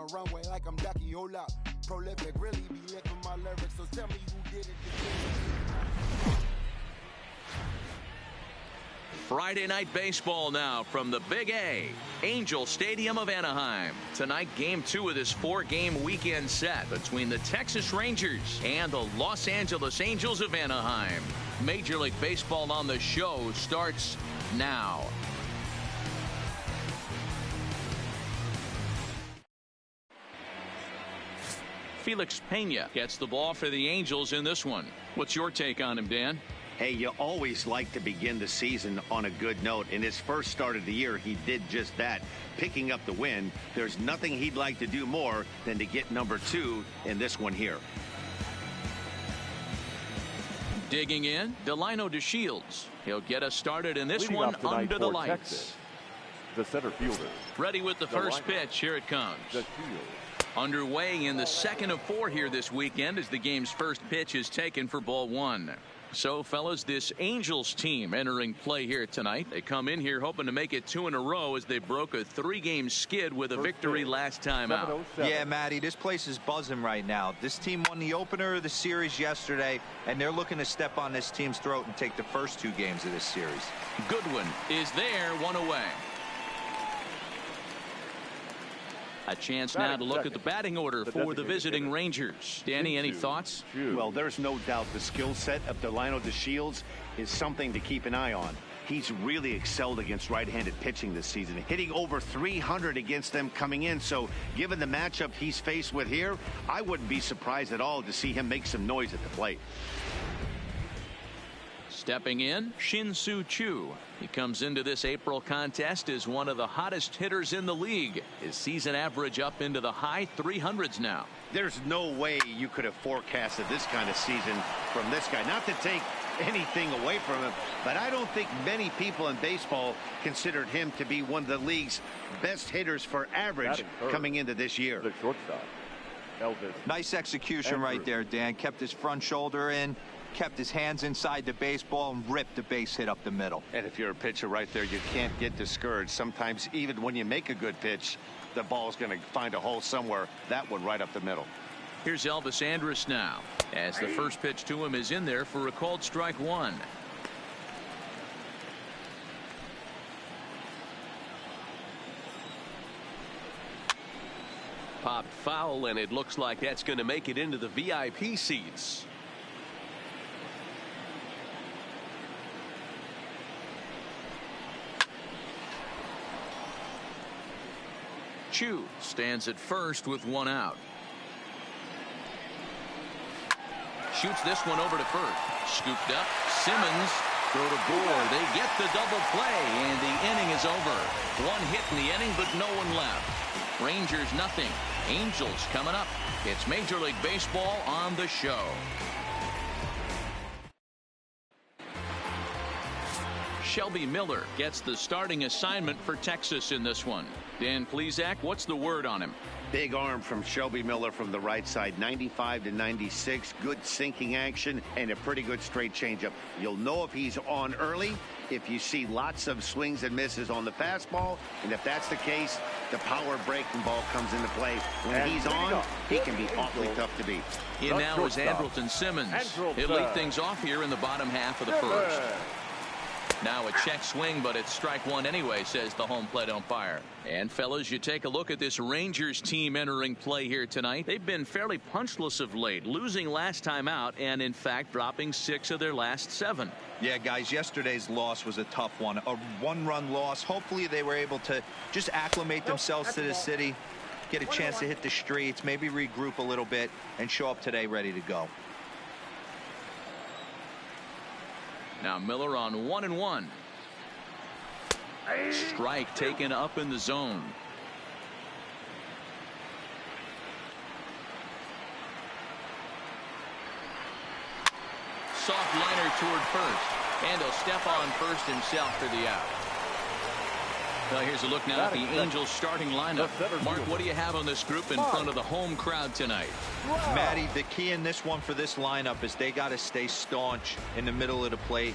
the runway like I'm Ducky, hold up. Prolific, really be lifting my lyrics, so tell me who did it. Friday night baseball now from the Big A, Angel Stadium of Anaheim. Tonight, Game 2 of this 4-game weekend set between the Texas Rangers and the Los Angeles Angels of Anaheim. Major League Baseball on the Show starts now. Felix Pena gets the ball for the Angels in this one. What's your take on him, Dan? Hey, you always like to begin the season on a good note. In his first start of the year, he did just that, picking up the win. There's nothing he'd like to do more than to get number 2 in this one here. Digging in, Delino DeShields. He'll get us started in this one under the lights. Texas, the center fielder. Ready with the first pitch. Here it comes. Underway in the second of 4 here this weekend as the game's first pitch is taken for ball 1. So, fellas, this Angels team entering play here tonight. They come in here hoping to make it 2 in a row as they broke a 3-game skid with a victory last time out. Yeah, Matty, this place is buzzing right now. This team won the opener of the series yesterday, and they're looking to step on this team's throat and take the first 2 games of this series. Goodwin is there, 1 away. A chance now to look at the batting order for the visiting Rangers. Danny, any thoughts? Well, there's no doubt the skill set of Delino DeShields is something to keep an eye on. He's really excelled against right-handed pitching this season, hitting over 300 against them coming in. So given the matchup he's faced with here, I wouldn't be surprised at all to see him make some noise at the plate. Stepping in, Shin-Soo Choo. He comes into this April contest as one of the hottest hitters in the league. His season average up into the high 300s now. There's no way you could have forecasted this kind of season from this guy. Not to take anything away from him, but I don't think many people in baseball considered him to be one of the league's best hitters for average coming into this year. The shortstop, Elvis. Nice execution right there, Dan. Kept his front shoulder in, kept his hands inside the baseball, and ripped the base hit up the middle. And if you're a pitcher right there, you can't get discouraged. Sometimes even when you make a good pitch, the ball's going to find a hole somewhere. That one right up the middle. Here's Elvis Andrus now, as the first pitch to him is in there for a called strike 1. Popped foul, and it looks like that's going to make it into the VIP seats. Choo stands at first with 1 out. Shoots this one over to first. Scooped up. Simmons throw to Gore. They get the double play, and the inning is over. 1 hit in the inning, but no one left. Rangers nothing. Angels coming up. It's Major League Baseball on the Show. Shelby Miller gets the starting assignment for Texas in this one. Dan Plesac, what's the word on him? Big arm from Shelby Miller from the right side, 95 to 96. Good sinking action and a pretty good straight changeup. You'll know if he's on early if you see lots of swings and misses on the fastball, and if that's the case, the power breaking ball comes into play. When he's on, he can be awfully tough to beat. In now is Andrelton Simmons. He'll lead things off here in the bottom half of the first. Now a check swing, but it's strike 1 anyway, says the home plate umpire. And fellas, you take a look at this Rangers team entering play here tonight. They've been fairly punchless of late, losing last time out and in fact dropping 6 of their last 7. Yeah, guys, yesterday's loss was a tough one. A 1-run loss. Hopefully they were able to just acclimate themselves to the city, get a chance to hit the streets, maybe regroup a little bit, and show up today ready to go. Now Miller on 1-1. Strike taken up in the zone. Soft liner toward first, and he'll step on first himself for the out. Well, here's a look now at the Angels starting lineup. Mark, what do you have on this group in front of the home crowd tonight? Matty, the key in this one for this lineup is they got to stay staunch in the middle of the plate.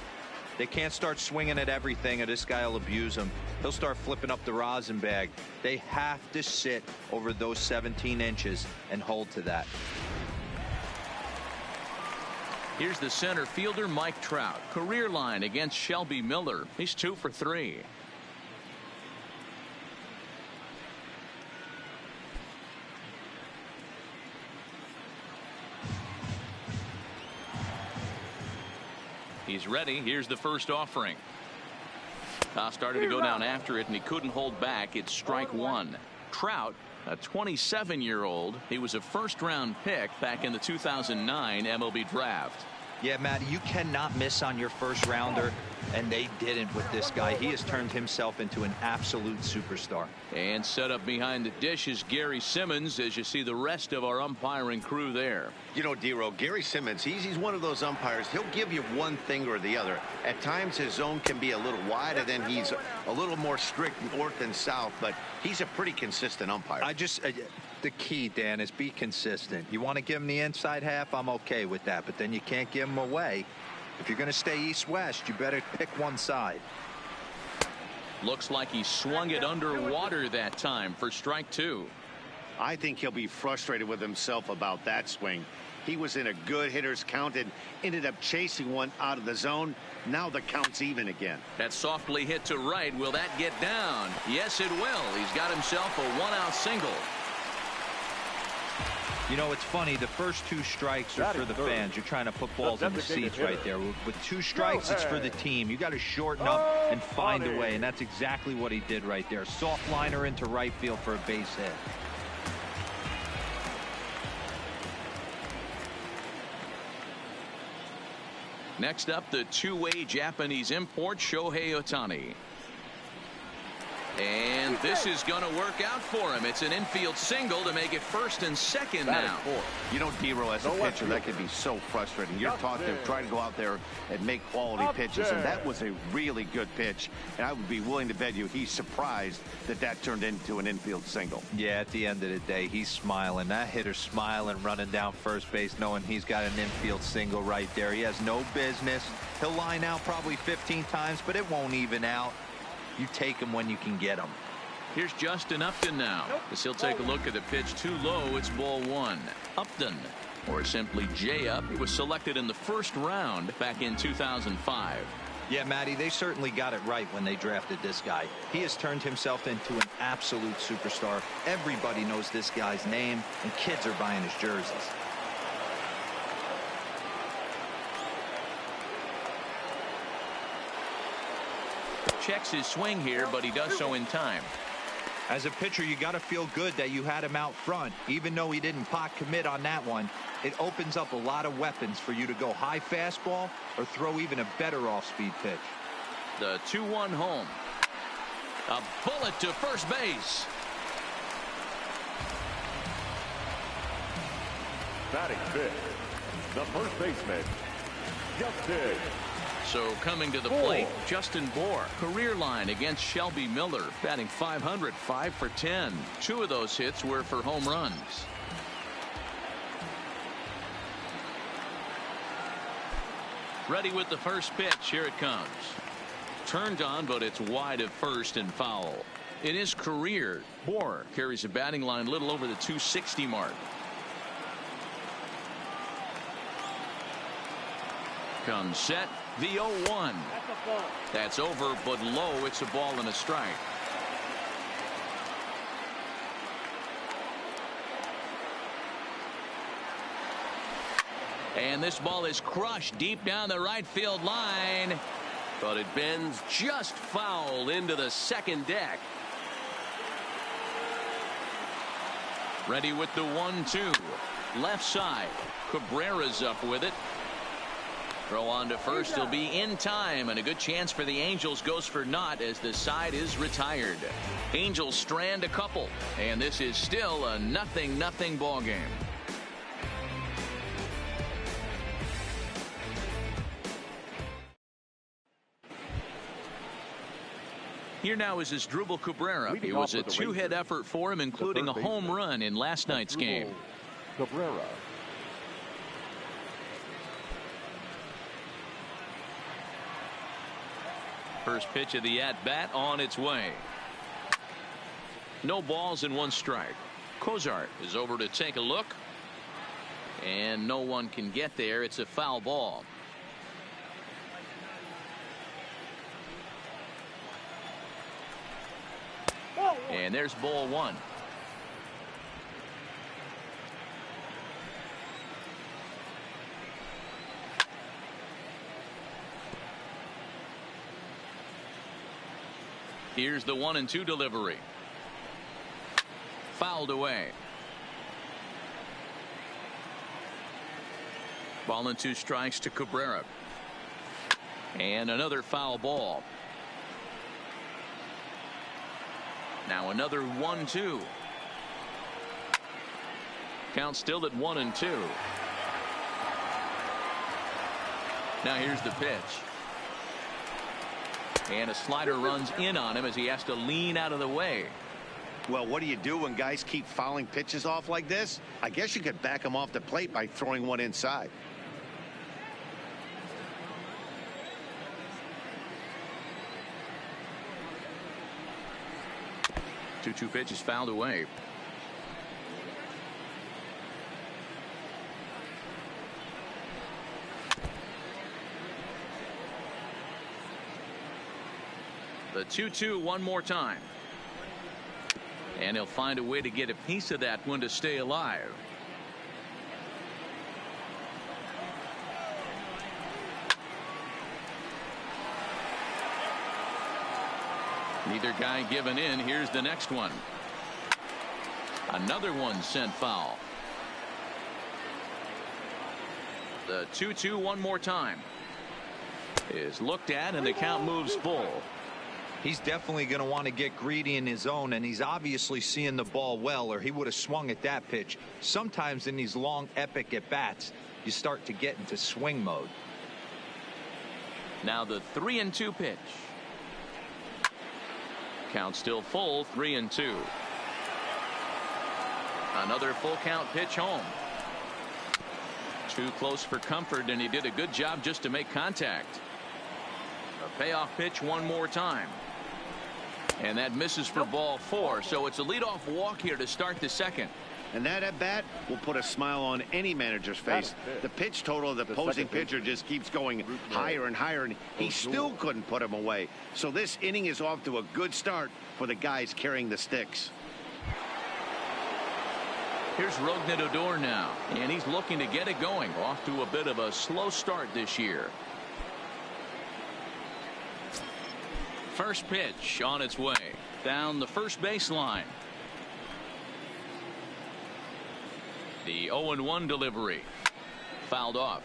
They can't start swinging at everything, or this guy will abuse them. He'll start flipping up the rosin bag. They have to sit over those 17 inches and hold to that. Here's the center fielder, Mike Trout. Career line against Shelby Miller. He's 2 for 3. He's ready. Here's the first offering. Started to go down after it, and he couldn't hold back. It's strike one. Trout, a 27-year-old. He was a first-round pick back in the 2009 MLB draft. Yeah, Matty, you cannot miss on your first rounder, and they didn't with this guy. He has turned himself into an absolute superstar. And set up behind the dish is Gary Simmons, as you see the rest of our umpiring crew there. You know, D-Row, Gary Simmons, he's one of those umpires. He'll give you one thing or the other. At times, his zone can be a little wide, and then he's a little more strict north and south, but he's a pretty consistent umpire. The key, Dan, is be consistent. You want to give him the inside half, I'm okay with that, but then you can't give him away. If you're going to stay east-west, you better pick one side. Looks like he swung it underwater that time for strike two. I think he'll be frustrated with himself about that swing. He was in a good hitter's count and ended up chasing one out of the zone. Now the count's even again. That softly hit to right. Will that get down? Yes, it will. He's got himself a one-out single. You know, it's funny, the first two strikes are for the fans. You're trying to put balls in the seats right there. With two strikes, it's for the team. You got to shorten up and find a way, and that's exactly what he did right there. Soft liner into right field for a base hit. Next up, the two-way Japanese import, Shohei Ohtani. And this is going to work out for him. It's an infield single to make it first and second now. You know, D-Row, as a pitcher, that can be so frustrating. You're taught to try to go out there and make quality pitches, and that was a really good pitch. And I would be willing to bet you he's surprised that that turned into an infield single. Yeah, at the end of the day, he's smiling. That hitter's smiling, running down first base, knowing he's got an infield single right there. He has no business. He'll line out probably 15 times, but it won't even out. You take him when you can get him. Here's Justin Upton now. As he'll take a look at the pitch too low. It's ball one. Upton, or simply J-Up, he was selected in the first round back in 2005. Yeah, Matty, they certainly got it right when they drafted this guy. He has turned himself into an absolute superstar. Everybody knows this guy's name, and kids are buying his jerseys. Checks his swing here, but he does so in time. As a pitcher, you got to feel good that you had him out front. Even though he didn't pot commit on that one, it opens up a lot of weapons for you to go high fastball or throw even a better off-speed pitch. The 2-1 home. A bullet to first base. Batting fifth, the first baseman, Justin. So coming to the plate, Justin Bour. Career line against Shelby Miller, batting .500, 5 for 10. 2 of those hits were for home runs. Ready with the first pitch. Here it comes. Turned on, but it's wide at first and foul. In his career, Bour carries a batting line a little over the 260 mark. Comes set. The 0-1. That's over, but low. It's a ball and a strike. And this ball is crushed deep down the right field line. But it bends just foul into the second deck. Ready with the 1-2. Left side. Cabrera's up with it. Throw on to first. He'll be in time, and a good chance for the Angels goes for naught as the side is retired. Angels strand a couple, and this is still a 0-0 ball game. Here now is Asdrubal Cabrera. It was a two-hit effort for him, including a home run in last night's game. Cabrera. First pitch of the at-bat on its way. No balls and one strike. Cozart is over to take a look. And no one can get there. It's a foul ball. And there's ball one. Here's the 1-2 delivery. Fouled away. Ball and 2 strikes to Cabrera. And another foul ball. Now another 1-2. Count still at 1-2. Now here's the pitch. And a slider runs in on him as he has to lean out of the way. Well, what do you do when guys keep fouling pitches off like this? I guess you could back them off the plate by throwing one inside. Two pitches fouled away. The 2-2 one more time. And he'll find a way to get a piece of that one to stay alive. Neither guy giving in. Here's the next one. Another one sent foul. The 2-2 one more time is looked at, and the count moves full. He's definitely going to want to get greedy in his own, and he's obviously seeing the ball well, or he would have swung at that pitch. Sometimes in these long, epic at-bats, you start to get into swing mode. Now the 3-2 pitch. Count still full, 3-2. Another full count pitch home. Too close for comfort, and he did a good job just to make contact. A payoff pitch one more time. And that misses for ball 4, so it's a leadoff walk here to start the second. And that at bat will put a smile on any manager's face. The pitch total of the opposing pitcher just keeps going higher and higher, and he still couldn't put him away. So this inning is off to a good start for the guys carrying the sticks. Here's Rougned Odor now, and he's looking to get it going. Off to a bit of a slow start this year. First pitch on its way down the first baseline. The 0-1 delivery fouled off.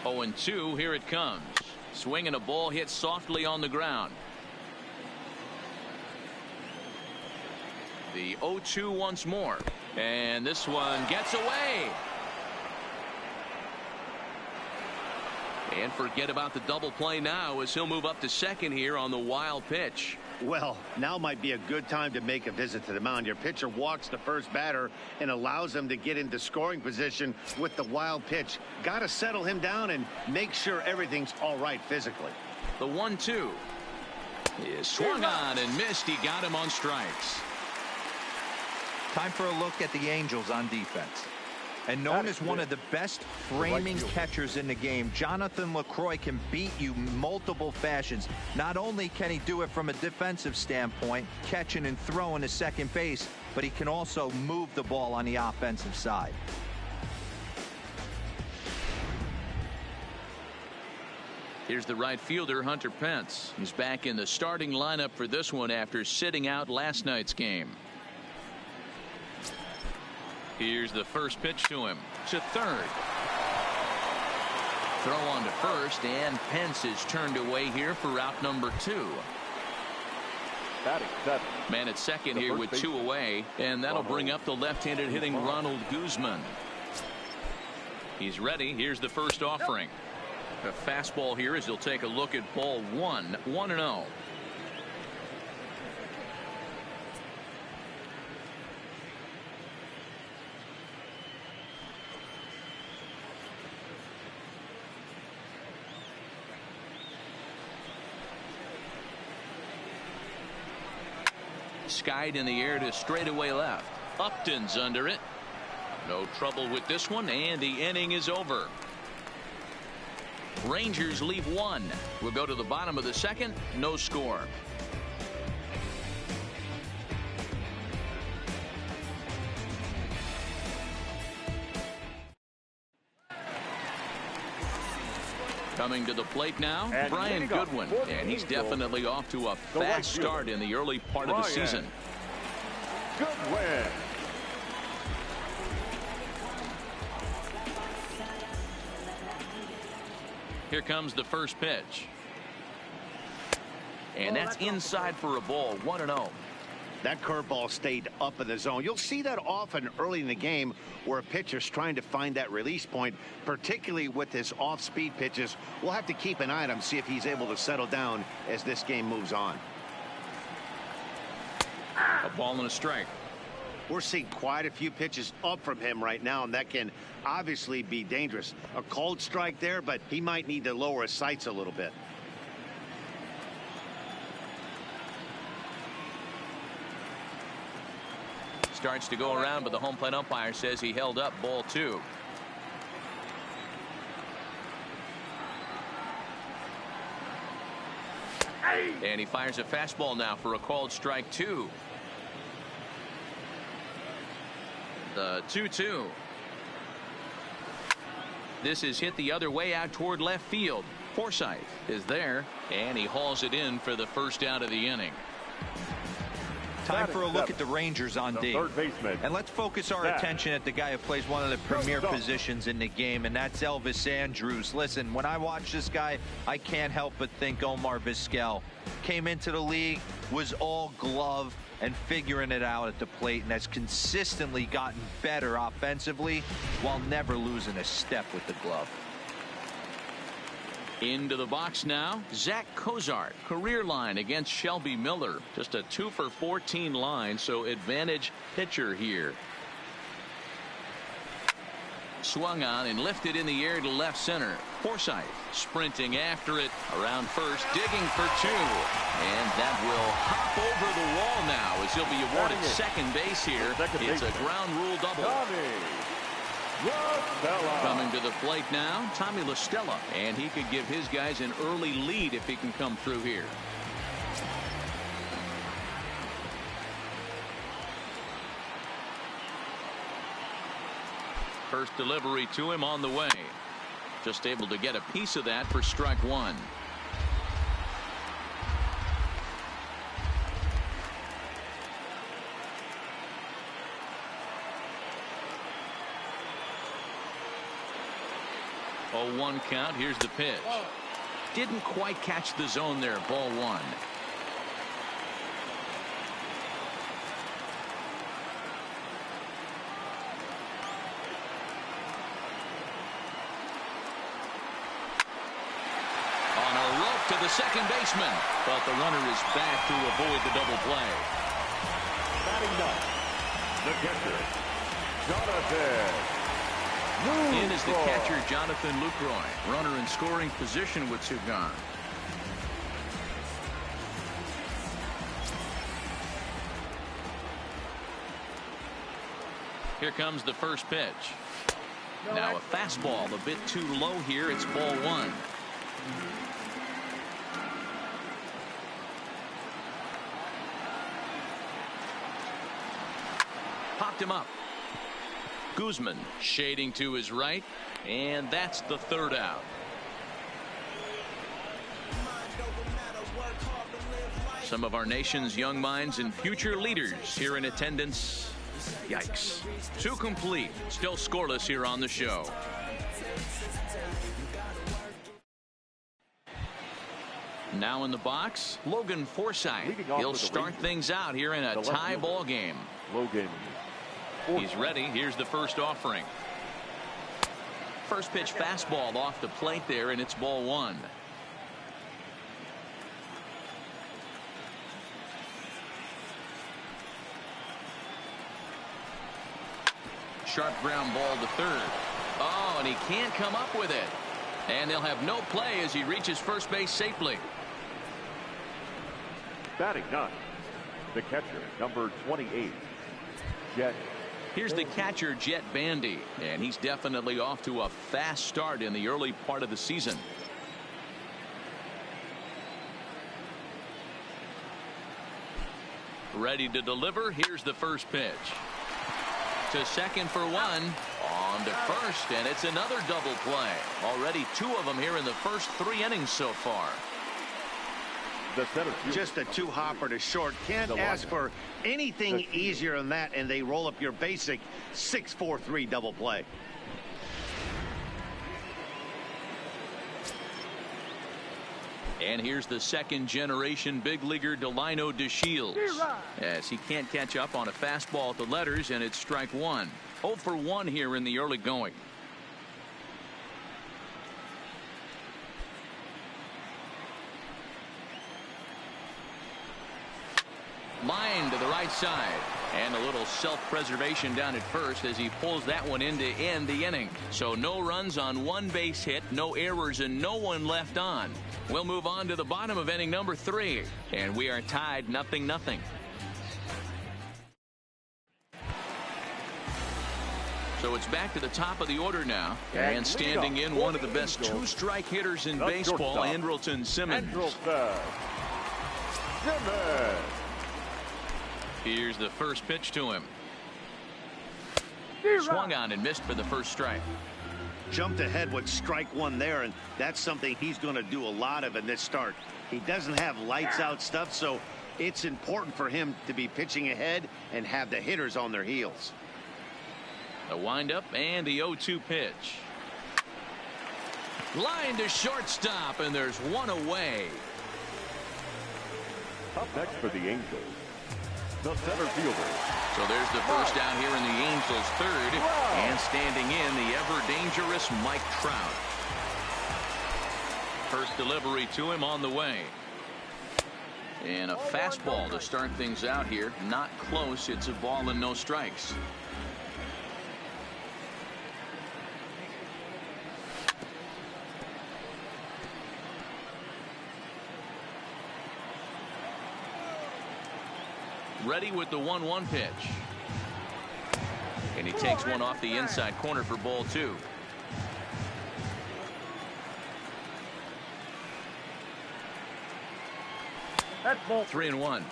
0-2, here it comes. Swinging a ball hit softly on the ground. The 0-2 once more, and this one gets away. And forget about the double play now as he'll move up to second here on the wild pitch. Well, now might be a good time to make a visit to the mound. Your pitcher walks the first batter and allows him to get into scoring position with the wild pitch. Got to settle him down and make sure everything's all right physically. The 1-2 is swung on and missed. He got him on strikes. Time for a look at the Angels on defense. And known as one of the best framing catchers in the game, Jonathan LaCroix can beat you multiple fashions. Not only can he do it from a defensive standpoint, catching and throwing to second base, but he can also move the ball on the offensive side. Here's the right fielder, Hunter Pence. He's back in the starting lineup for this one after sitting out last night's game. Here's the first pitch to him. To third. Throw on to first, and Pence is turned away here for out number 2. Man at second here with 2 away, and that'll bring up the left-handed hitting Ronald Guzman. He's ready. Here's the first offering. A fastball here as he'll take a look at ball 1, 1-0. Skied in the air to straightaway left. Upton's under it. No trouble with this one, and the inning is over. Rangers leave one. We'll go to the bottom of the second. No score. Coming to the plate now, Brian Goodwin, and he's definitely off to a fast start in the early part of the season. Goodwin. Here comes the first pitch. And that's inside for a ball, 1-0. That curveball stayed up in the zone. You'll see that often early in the game where a pitcher's trying to find that release point, particularly with his off-speed pitches. We'll have to keep an eye on him, see if he's able to settle down as this game moves on. A ball and a strike. We're seeing quite a few pitches up from him right now, and that can obviously be dangerous. A cold strike there, but he might need to lower his sights a little bit. Starts to go around, but the home plate umpire says he held up, ball 2. And he fires a fastball now for a called strike 2. The 2-2. This is hit the other way out toward left field. Forsythe is there, and he hauls it in for the first out of the inning. Time for a look at the Rangers on D. And let's focus our attention at the guy who plays one of the premier positions in the game, and that's Elvis Andrus. Listen, when I watch this guy, I can't help but think Omar Vizquel. Came into the league, was all glove and figuring it out at the plate, and has consistently gotten better offensively while never losing a step with the glove. Into the box now, Zach Cozart, career line against Shelby Miller. Just a 2-for-14 line, so advantage pitcher here. Swung on and lifted in the air to left center. Forsythe sprinting after it around first, digging for 2. And that will hop over the wall now as he'll be awarded second base here. It's a ground rule double. Coming to the plate now, Tommy La Stella, and he could give his guys an early lead if he can come through here. First delivery to him on the way. Just able to get a piece of that for strike 1. Oh, 1 count. Here's the pitch. Didn't quite catch the zone there. Ball 1. On a rope to the second baseman, but the runner is back to avoid the double play. Batting ninth, the catcher, Jonathan. In is the catcher, Jonathan Lucroy. Runner in scoring position with 2 gone. Here comes the first pitch. Now a fastball a bit too low here. It's ball 1. Popped him up. Guzman shading to his right, and that's the 3rd out. Some of our nation's young minds and future leaders here in attendance. Yikes. 2 complete. Still scoreless here on the show. Now in the box, Logan Forsythe. He'll start things out here in a tie ball game. Logan. He's ready. Here's the first offering. First pitch fastball off the plate there, and it's ball 1. Sharp ground ball to third. Oh, and he can't come up with it. And they'll have no play as he reaches first base safely. Batting ninth, The catcher, number 28, Jet. Here's the catcher, Jet Bandy, and he's definitely off to a fast start in the early part of the season. Ready to deliver. Here's the first pitch. To second for one. On to first, and it's another double play. Already 2 of them here in the first 3 innings so far. Just a 2-hopper to short. Can't ask for anything easier than that, and they roll up your basic 6-4-3 double play. And here's the second-generation big leaguer Delino DeShields, as he can't catch up on a fastball at the letters, and it's strike 1. 0 for 1 here in the early going. Line to the right side, and a little self-preservation down at first as he pulls that one in to end the inning. So no runs on 1 base hit, no errors, and no one left on. We'll move on to the bottom of inning number 3, and we are tied 0-0. So it's back to the top of the order now, and standing in one of the best 2-strike hitters in baseball, Andrelton Simmons. Here's the first pitch to him. Swung on and missed for the first strike. Jumped ahead with strike 1 there, and that's something he's going to do a lot of in this start. He doesn't have lights out stuff, so it's important for him to be pitching ahead and have the hitters on their heels. A windup and the 0-2 pitch. Line to shortstop, and there's 1 away. Up next for the Angels, the center fielder. So there's the first out here in the Angels' 3rd, and standing in the ever-dangerous Mike Trout. First delivery to him on the way. And a fastball to start things out here. Not close. It's a ball and no strikes. Ready with the 1-1 pitch. And he takes one off the inside corner for ball 2. That's ball 3-1.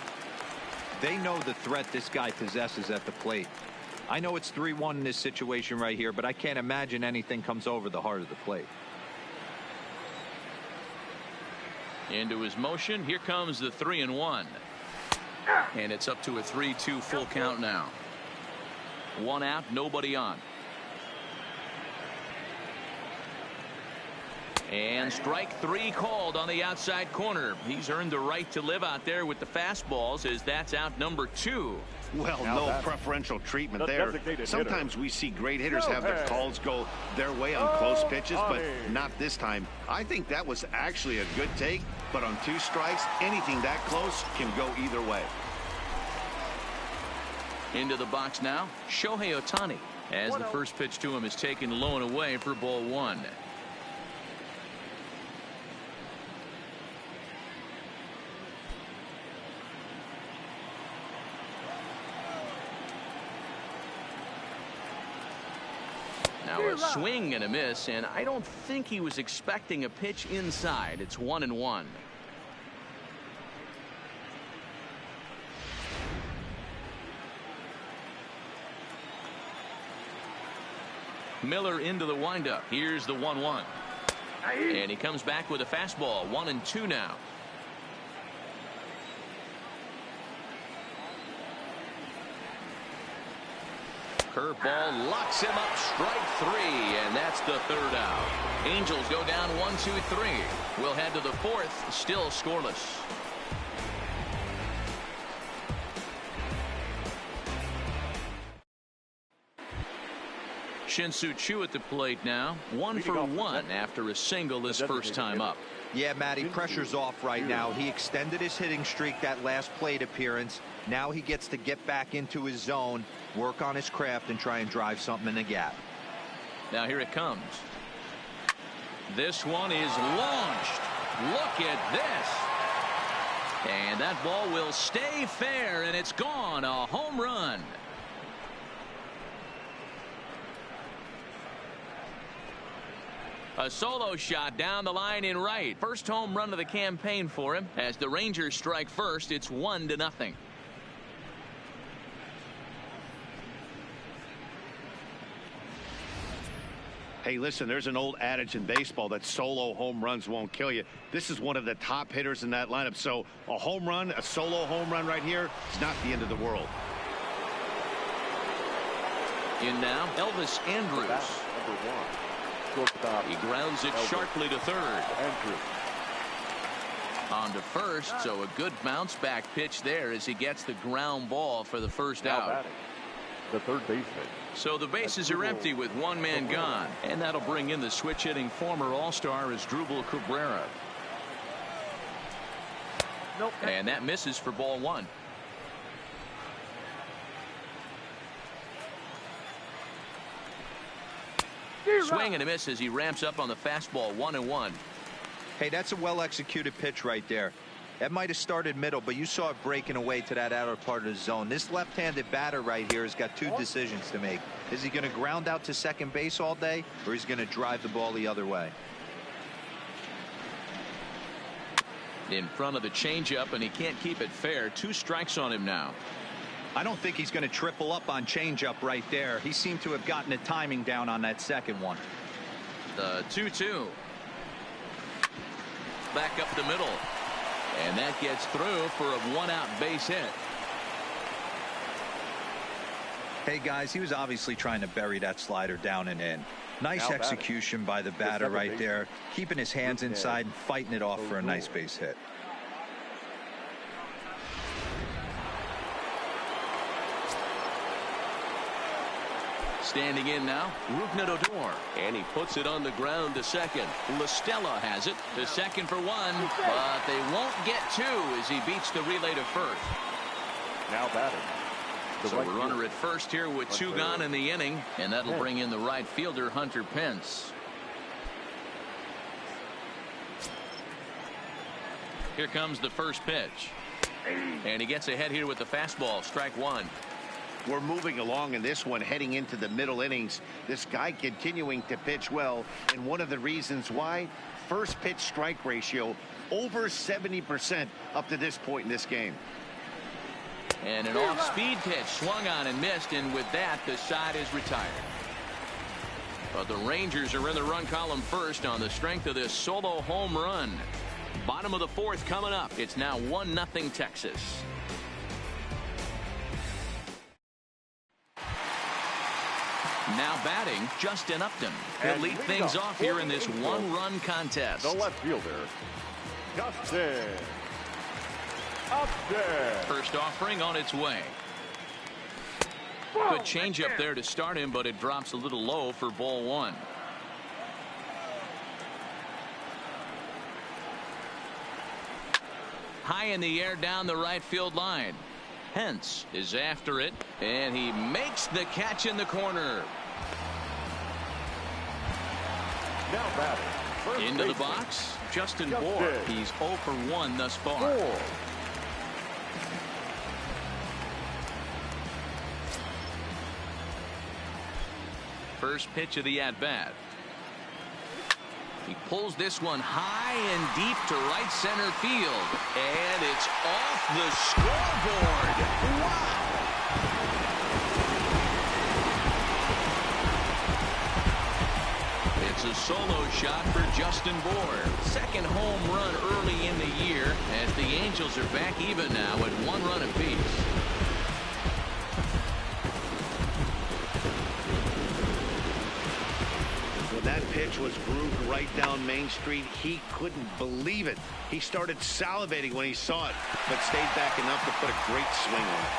They know the threat this guy possesses at the plate. I know it's 3-1 in this situation right here, but I can't imagine anything comes over the heart of the plate. Into his motion. Here comes the 3-1. And it's up to a 3-2 full count now. 1 out, nobody on. And strike 3 called on the outside corner. He's earned the right to live out there with the fastballs, as that's out number 2. Well, no preferential treatment there. Sometimes we see great hitters have their calls go their way on close pitches, but not this time. I think that was actually a good take, but on 2 strikes, anything that close can go either way. Into the box now, Shohei Ohtani, as the first pitch to him is taken low and away for ball 1. Now a swing and a miss, and I don't think he was expecting a pitch inside. It's 1-1. Miller into the windup. Here's the 1-1. And he comes back with a fastball. 1-2 now. Curveball locks him up. Strike 3, and that's the 3rd out. Angels go down 1-2-3. We'll head to the 4th, still scoreless. Shin-Soo Choo at the plate now. 1 for 1 after a single this first time up. Yeah, Matty, pressure's off right now. He extended his hitting streak that last plate appearance. Now he gets to get back into his zone, work on his craft, and try and drive something in the gap. Now here it comes. This one is launched. Look at this. And that ball will stay fair, and it's gone. A home run. A solo shot down the line in right. First home run of the campaign for him. As the Rangers strike first, it's 1-0. Hey, listen, there's an old adage in baseball that solo home runs won't kill you. This is one of the top hitters in that lineup. So a home run, a solo home run right here is not the end of the world. In now, Elvis Andrews. Number 1. He grounds it sharply to third. On to first, so a good bounce back pitch there as he gets the ground ball for the first out. The third baseman. So the bases are empty with one man gone, and that'll bring in the switch hitting former All-Star Asdrubal Cabrera. And that misses for ball 1. Swing and a miss as he ramps up on the fastball. 1-1. Hey, that's a well-executed pitch right there. That might have started middle, but you saw it breaking away to that outer part of the zone. This left-handed batter right here has got 2 decisions to make. Is he going to ground out to second base all day, or is he going to drive the ball the other way? In front of the changeup, and he can't keep it fair. 2 strikes on him now. I don't think he's going to triple up on changeup right there. He seemed to have gotten the timing down on that second one. The 2-2. Back up the middle. And that gets through for a 1-out base hit. Hey, guys, he was obviously trying to bury that slider down and in. Nice execution by the batter right there, keeping his hands inside and fighting it off for a nice base hit. Standing in now, Rougned Odor. And he puts it on the ground to second. La Stella has it to second for 1, but they won't get 2 as he beats the relay to first. Now batting. So a runner at first here with 2 gone in the inning, and that'll bring in the right fielder, Hunter Pence. Here comes the first pitch. And he gets ahead here with the fastball. Strike 1. We're moving along in this one, heading into the middle innings. This guy continuing to pitch well, and one of the reasons why, first pitch strike ratio over 70% up to this point in this game. And an off-speed pitch swung on and missed, and with that, the side is retired. But the Rangers are in the run column first on the strength of this solo home run. Bottom of the 4th coming up. It's now 1-0 Texas. Now batting, Justin Upton. He'll lead things off here in this 1-run contest. The left fielder, Justin Upton. First offering on its way. Good changeup there to start him, but it drops a little low for ball 1. High in the air down the right field line. Hence is after it, and he makes the catch in the corner. Now batting. Into the box, Justin Bour. He's 0 for 1 thus far. First pitch of the at-bat. He pulls this one high and deep to right center field. And it's off the scoreboard. Wow! It's a solo shot for Justin Bour. Second home run early in the year as the Angels are back even now at 1 run apiece. That pitch was grooved right down Main Street. He couldn't believe it. He started salivating when he saw it, but stayed back enough to put a great swing on it.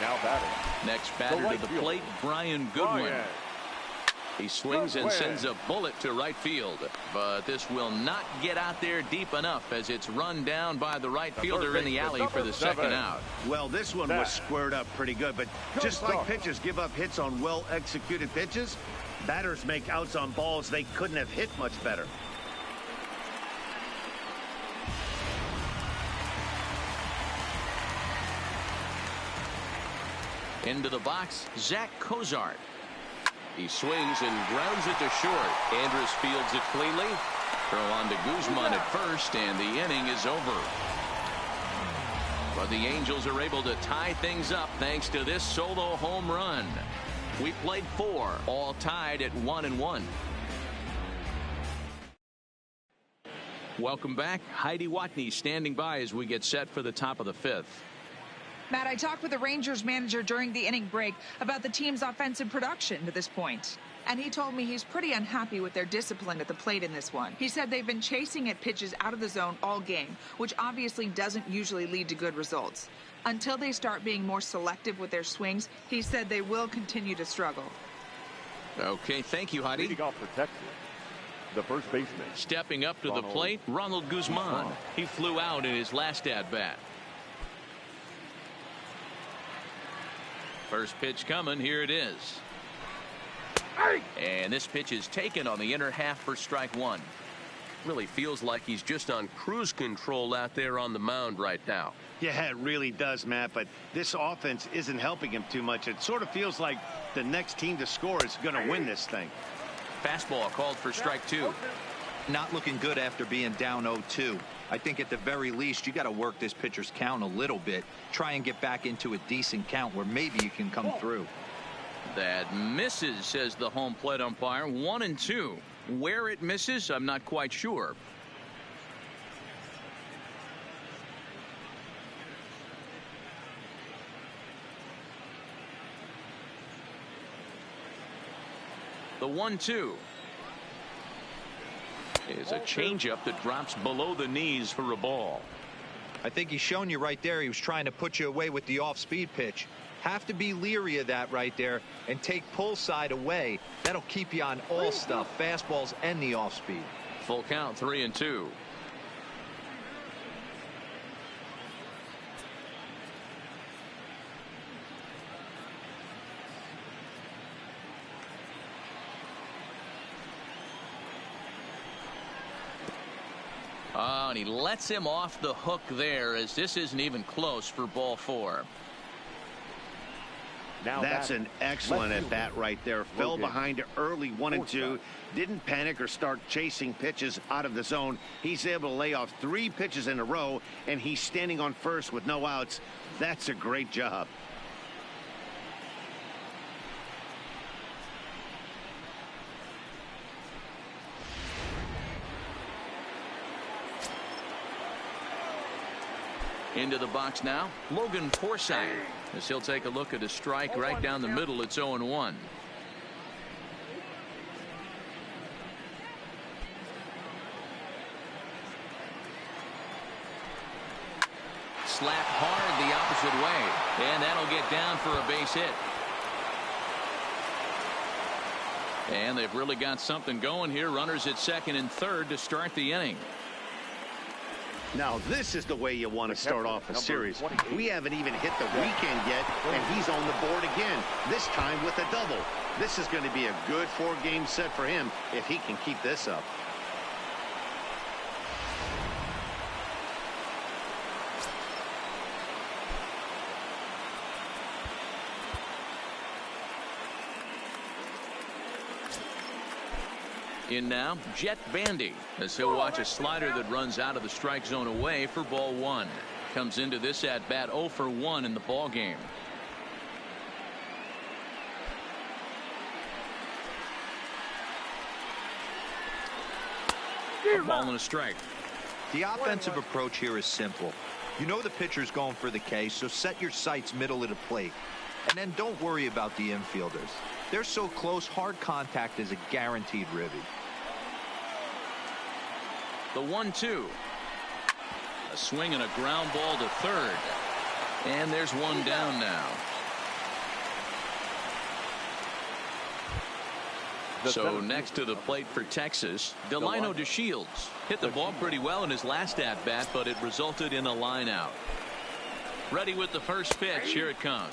Now batting. Next batter to the plate, Brian Goodwin. He swings and sends a bullet to right field, but this will not get out there deep enough as it's run down by the right fielder in the alley for the second out. Well, this one was squared up pretty good, but just like pitchers give up hits on well-executed pitches, batters make outs on balls they couldn't have hit much better. Into the box, Zach Cozart. He swings and grounds it to short. Andrus fields it cleanly. Throw on to Guzman at first, and the inning is over. But the Angels are able to tie things up thanks to this solo home run. We played 4, all tied at 1-1. Welcome back. Heidi Watney standing by as we get set for the top of the 5th. Matt, I talked with the Rangers manager during the inning break about the team's offensive production to this point. And he told me he's pretty unhappy with their discipline at the plate in this one. He said they've been chasing at pitches out of the zone all game, which obviously doesn't usually lead to good results. Until they start being more selective with their swings, he said they will continue to struggle. Okay, thank you, Heidi. Leading off protected, the first baseman. Stepping up to the plate, Ronald Guzman. He flew out in his last at-bat. First pitch coming. Here it is. And this pitch is taken on the inner half for strike 1. Really feels like he's just on cruise control out there on the mound right now. Yeah, it really does, Matt, but this offense isn't helping him too much. It sort of feels like the next team to score is going to win this thing. Fastball called for strike 2. Not looking good after being down 0-2. I think at the very least you got to work this pitcher's count a little bit. Try and get back into a decent count where maybe you can come through. That misses, says the home plate umpire. 1-2. Where it misses, I'm not quite sure. The 1-2 is a changeup that drops below the knees for a ball. I think he's shown you right there. He was trying to put you away with the off-speed pitch. Have to be leery of that right there and take pull side away. That'll keep you on all stuff, fastballs and the off-speed. Full count, 3-2. Oh, and he lets him off the hook there as this isn't even close for ball 4. Now that's an excellent at bat right there. Fell behind early 1-2. Didn't panic or start chasing pitches out of the zone. He's able to lay off 3 pitches in a row, and he's standing on first with no outs. That's a great job. Into the box now, Logan Forsythe, as he'll take a look at a strike right down the middle. It's 0-1. Slap hard the opposite way, and that'll get down for a base hit. And they've really got something going here. Runners at second and third to start the inning. Now this is the way you want to start off a series. We haven't even hit the weekend yet, and he's on the board again, this time with a double. This is going to be a good 4-game set for him if he can keep this up. In now, Jet Bandy, as he'll watch a slider that runs out of the strike zone away for ball 1. Comes into this at bat 0 for 1 in the ball game. A ball and a strike. The offensive approach here is simple. You know the pitcher's going for the K, so set your sights middle of the plate. And then don't worry about the infielders. They're so close, hard contact is a guaranteed ribby. The 1-2. A swing and a ground ball to third. And there's one down now. So next to the plate for Texas, Delino DeShields hit the ball pretty well in his last at-bat, but it resulted in a line out. Ready with the first pitch. Here it comes.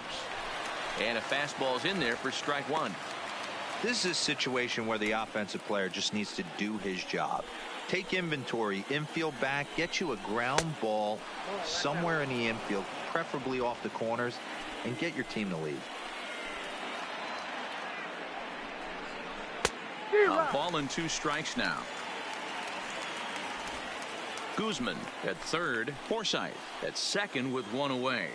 And a fastball's in there for strike one. This is a situation where the offensive player just needs to do his job. Take inventory, infield back, get you a ground ball somewhere in the infield, preferably off the corners, and get your team to lead. A ball and 2 strikes now. Guzman at third. Forsythe at second with 1 away.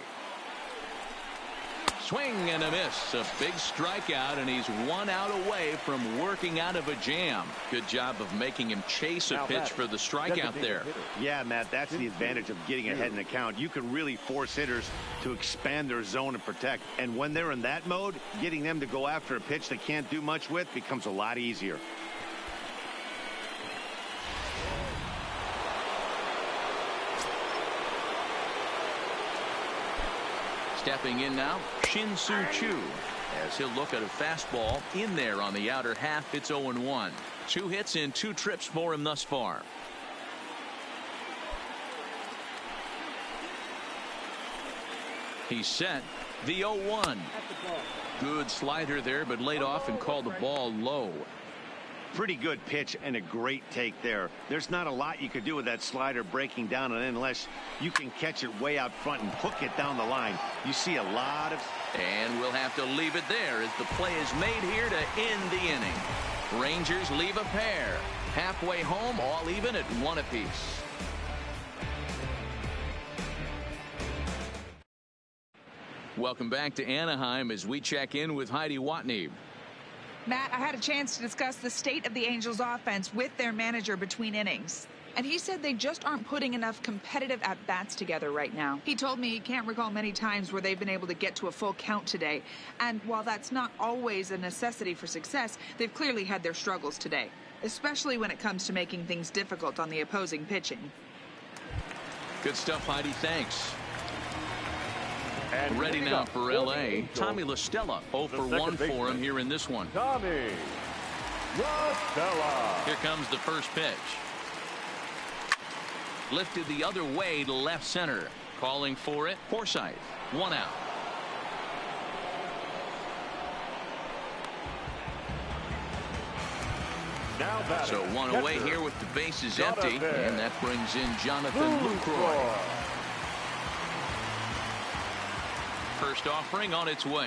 Swing and a miss. A big strikeout, and he's 1 out away from working out of a jam. Good job of making him chase a pitch for the strikeout there. Yeah, Matt, that's the advantage of getting ahead in the count. You can really force hitters to expand their zone and protect. And when they're in that mode, getting them to go after a pitch they can't do much with becomes a lot easier. Stepping in now, Shin-Soo Choo, as he'll look at a fastball in there on the outer half. It's 0-1. 2 hits in 2 trips for him thus far. He's set. The 0-1. Good slider there, but laid off and called the ball low. Pretty good pitch and a great take there. There's not a lot you could do with that slider breaking down, and unless you can catch it way out front and hook it down the line, you see a lot of... And we'll have to leave it there as the play is made here to end the inning. Rangers leave a pair. Halfway home, all even at 1 apiece. Welcome back to Anaheim as we check in with Heidi Watney. Matt, I had a chance to discuss the state of the Angels offense with their manager between innings. And he said they just aren't putting enough competitive at-bats together right now. He told me he can't recall many times where they've been able to get to a full count today. And while that's not always a necessity for success, they've clearly had their struggles today, especially when it comes to making things difficult on the opposing pitching. Good stuff, Heidi. Thanks. And ready now for L.A. Tommy La Stella, 0 for 1 for him here in this one. Tommy La Stella. Here comes the first pitch. Lifted the other way to left center. Calling for it, Forsythe. 1 out. So 1 away here with the bases empty, and that brings in Jonathan Lucroy. First offering on its way.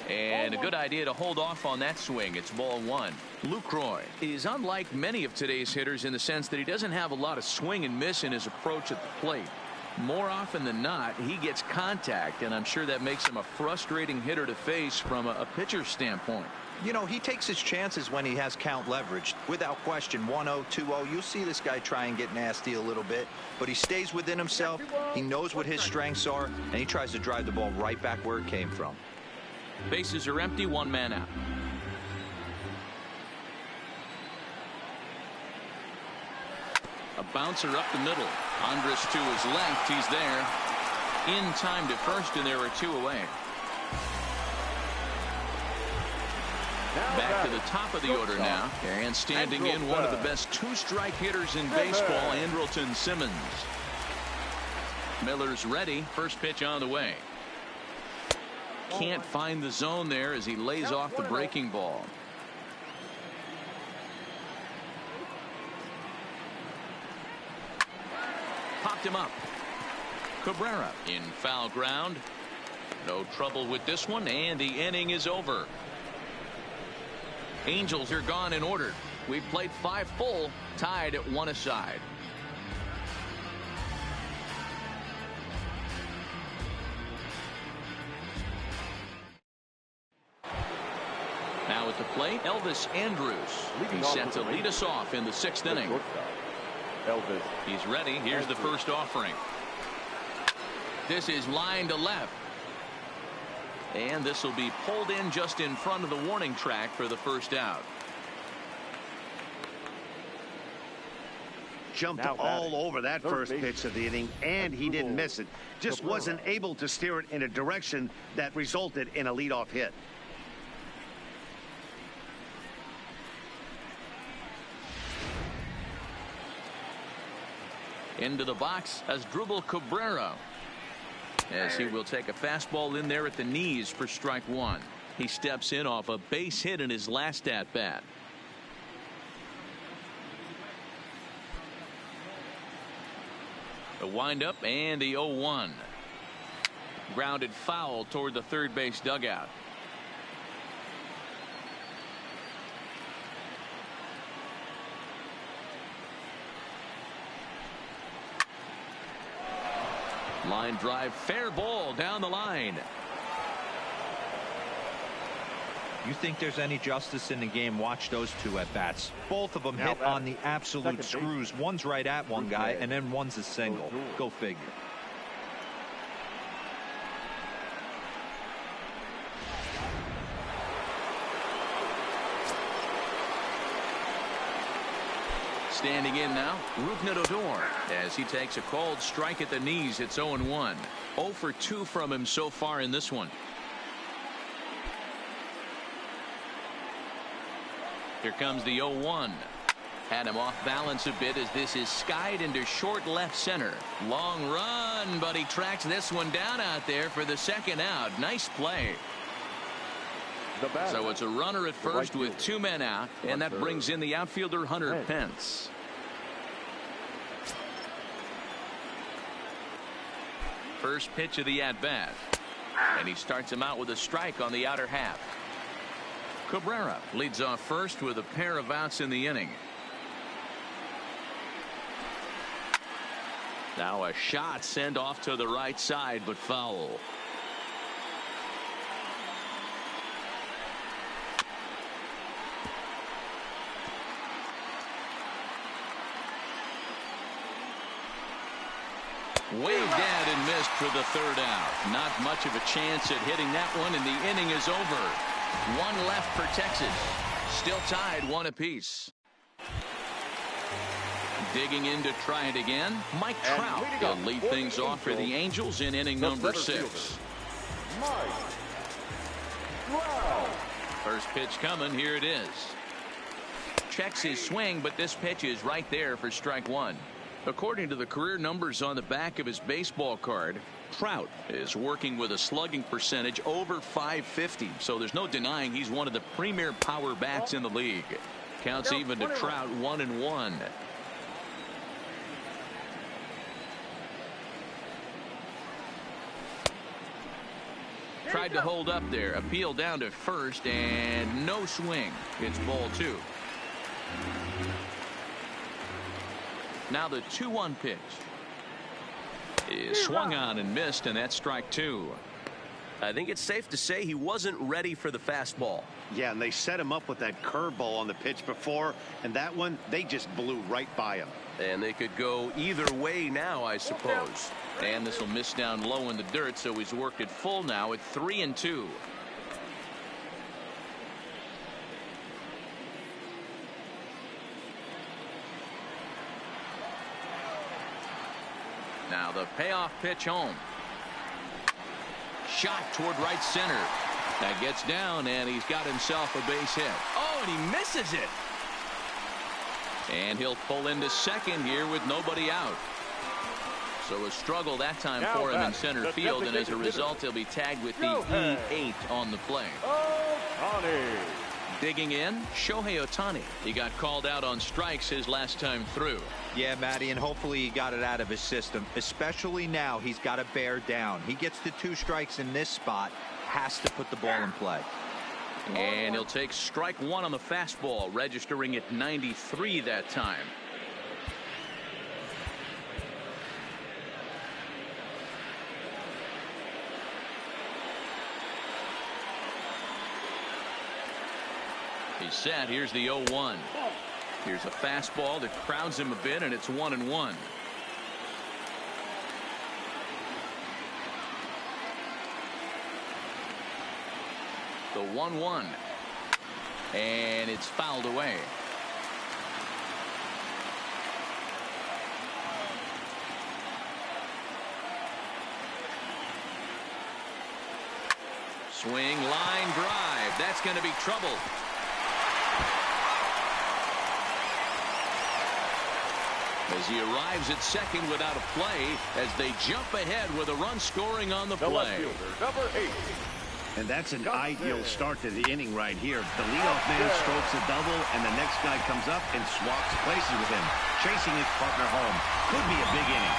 And a good idea to hold off on that swing. It's ball 1. Lucroy is unlike many of today's hitters in the sense that he doesn't have a lot of swing and miss in his approach at the plate. More often than not, he gets contact, and I'm sure that makes him a frustrating hitter to face from a pitcher's standpoint. You know, he takes his chances when he has count leverage. Without question, 1-0, 2-0, you'll see this guy try and get nasty a little bit. But he stays within himself. He knows what his strengths are, and he tries to drive the ball right back where it came from. Bases are empty, 1 man out. A bouncer up the middle. Andrus to his left. He's there. In time to first, and there are 2 away. Back to the top of the order now, and standing in one of the best 2-strike hitters in baseball, Andrelton Simmons. Miller's ready. First pitch on the way. Can't find the zone there as he lays off the breaking ball. Popped him up. Cabrera in foul ground. No trouble with this one, and the inning is over. Angels are gone in order. We've played 5 full, tied at 1 aside. Now at the plate, Elvis Andrus. He's set to lead us off in the 6th inning. Elvis. He's ready. Here's the first offering. This is line to left. And this will be pulled in just in front of the warning track for the first out. Jumped all over that first pitch of the inning, and he didn't miss it. Just wasn't able to steer it in a direction that resulted in a leadoff hit. Into the box as Dribble Cabrera, as he will take a fastball in there at the knees for strike one. He steps in off a base hit in his last at bat. The windup and the 0-1. Grounded foul toward the third base dugout. Line drive, fair ball down the line. You think there's any justice in the game? Watch those two at bats. Both of them hit on the absolute screws. One's right at one guy, and then one's a single. Go figure. Standing in now, Rougned Odor, as he takes a called strike at the knees. It's 0-1. 0 for 2 from him so far in this one. Here comes the 0-1. Had him off balance a bit as this is skied into short left center. Long run, but he tracks this one down out there for the second out. Nice play. So it's a runner at first with 2 men out, and that brings in the outfielder Hunter Pence. First pitch of the at-bat, and he starts him out with a strike on the outer half. Cabrera leads off first with a pair of outs in the inning. Now a shot sent off to the right side, but foul. Waved at and missed for the third out. Not much of a chance at hitting that one, and the inning is over. 1 left for Texas. Still tied 1 apiece. Digging in to try it again, Mike Trout will lead things off for the Angels in inning number 6. First pitch coming. Here it is. Checks his swing, but this pitch is right there for strike 1. According to the career numbers on the back of his baseball card, Trout is working with a slugging percentage over .550, so there's no denying he's one of the premier power bats in the league. Counts even to Trout 1-1. Tried to hold up there, appeal down to first, and no swing. It's ball 2. Now the 2-1 pitch is swung on and missed, and that's strike 2. I think it's safe to say he wasn't ready for the fastball. Yeah, and they set him up with that curveball on the pitch before, and that one, they just blew right by him. And they could go either way now, I suppose. And this will miss down low in the dirt, so he's worked it full now at 3-2. Now the payoff pitch home. Shot toward right center. That gets down, and he's got himself a base hit. Oh, and he misses it. And he'll pull into second here with nobody out. So a struggle that time for him in center field, and as a result, he'll be tagged with the E8 on the play. Digging in, Shohei Ohtani. He got called out on strikes his last time through. Yeah, Matty, and hopefully he got it out of his system. Especially now, he's got to bear down. He gets the 2 strikes in this spot, has to put the ball in play. And he'll take strike 1 on the fastball, registering at 93 that time. He's set. Here's the 0-1. Here's a fastball that crowds him a bit, and it's 1-1. The 1-1. And it's fouled away. Swing, line drive. That's going to be trouble. as he arrives at second without a play as they jump ahead with a run scoring on the play. Number 8. And that's an ideal start to the inning right here. The leadoff man strokes a double, and the next guy comes up and swaps places with him, chasing his partner home. Could be a big inning.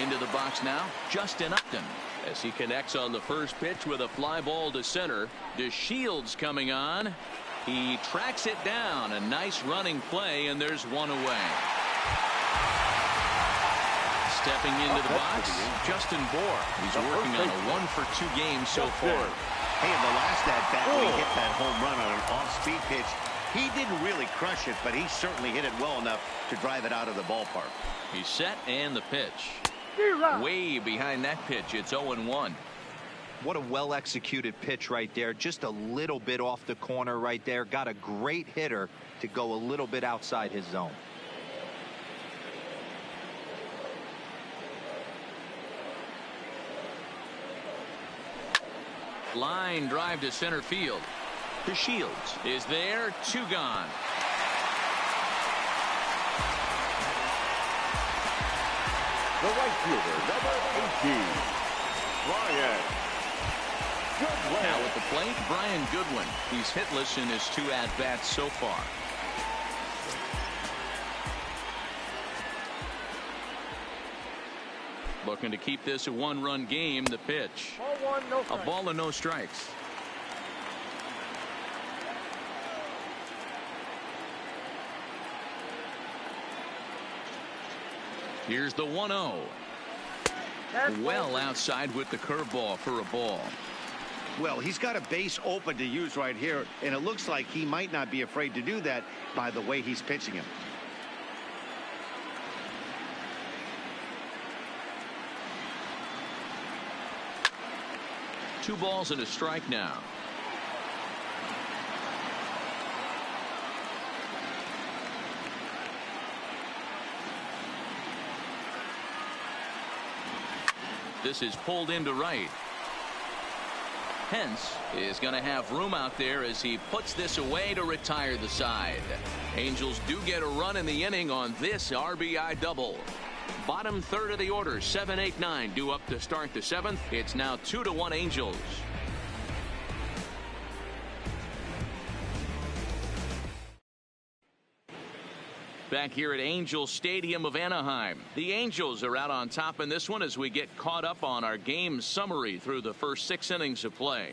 Into the box now, Justin Upton. As he connects on the first pitch with a fly ball to center. DeShields coming on. He tracks it down. A nice running play, and there's one away. Stepping into the box, Justin Bohr. He's working on a 1-for-2 game so far. Hey, in the last at-bat, when he hit that home run on an off-speed pitch, he didn't really crush it, but he certainly hit it well enough to drive it out of the ballpark. He's set, and the pitch. Way behind that pitch. It's 0-1. What a well-executed pitch right there. Just a little bit off the corner right there. Got a great hitter to go a little bit outside his zone. Line drive to center field. DeShields is there. 2 gone. The right fielder, number 18, Brian Goodwin. Now at the plate, Brian Goodwin. He's hitless in his 2 at-bats so far. Looking to keep this a 1-run game. The pitch. A ball and no strikes. Here's the 1-0. Well outside with the curveball for a ball. Well, he's got a base open to use right here, and it looks like he might not be afraid to do that by the way he's pitching him. Two balls and a strike now. This is pulled into right. Hence is going to have room out there as he puts this away to retire the side. Angels do get a run in the inning on this RBI double. Bottom third of the order, 7, 8, 9 due up to start the 7th. It's now 2-1 Angels. Back here at Angel Stadium of Anaheim. The Angels are out on top in this one as we get caught up on our game summary through the first 6 innings of play.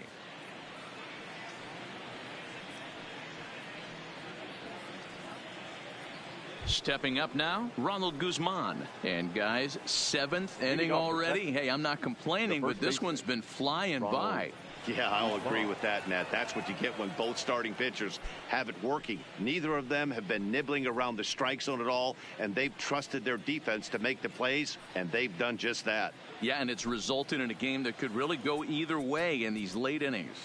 Stepping up now, Ronald Guzman. And guys, 7th inning already. Hey, I'm not complaining, but this one's been flying by. Yeah, I'll agree with that, Nat. That's what you get when both starting pitchers have it working. Neither of them have been nibbling around the strike zone at all, and they've trusted their defense to make the plays, and they've done just that. Yeah, and it's resulted in a game that could really go either way in these late innings.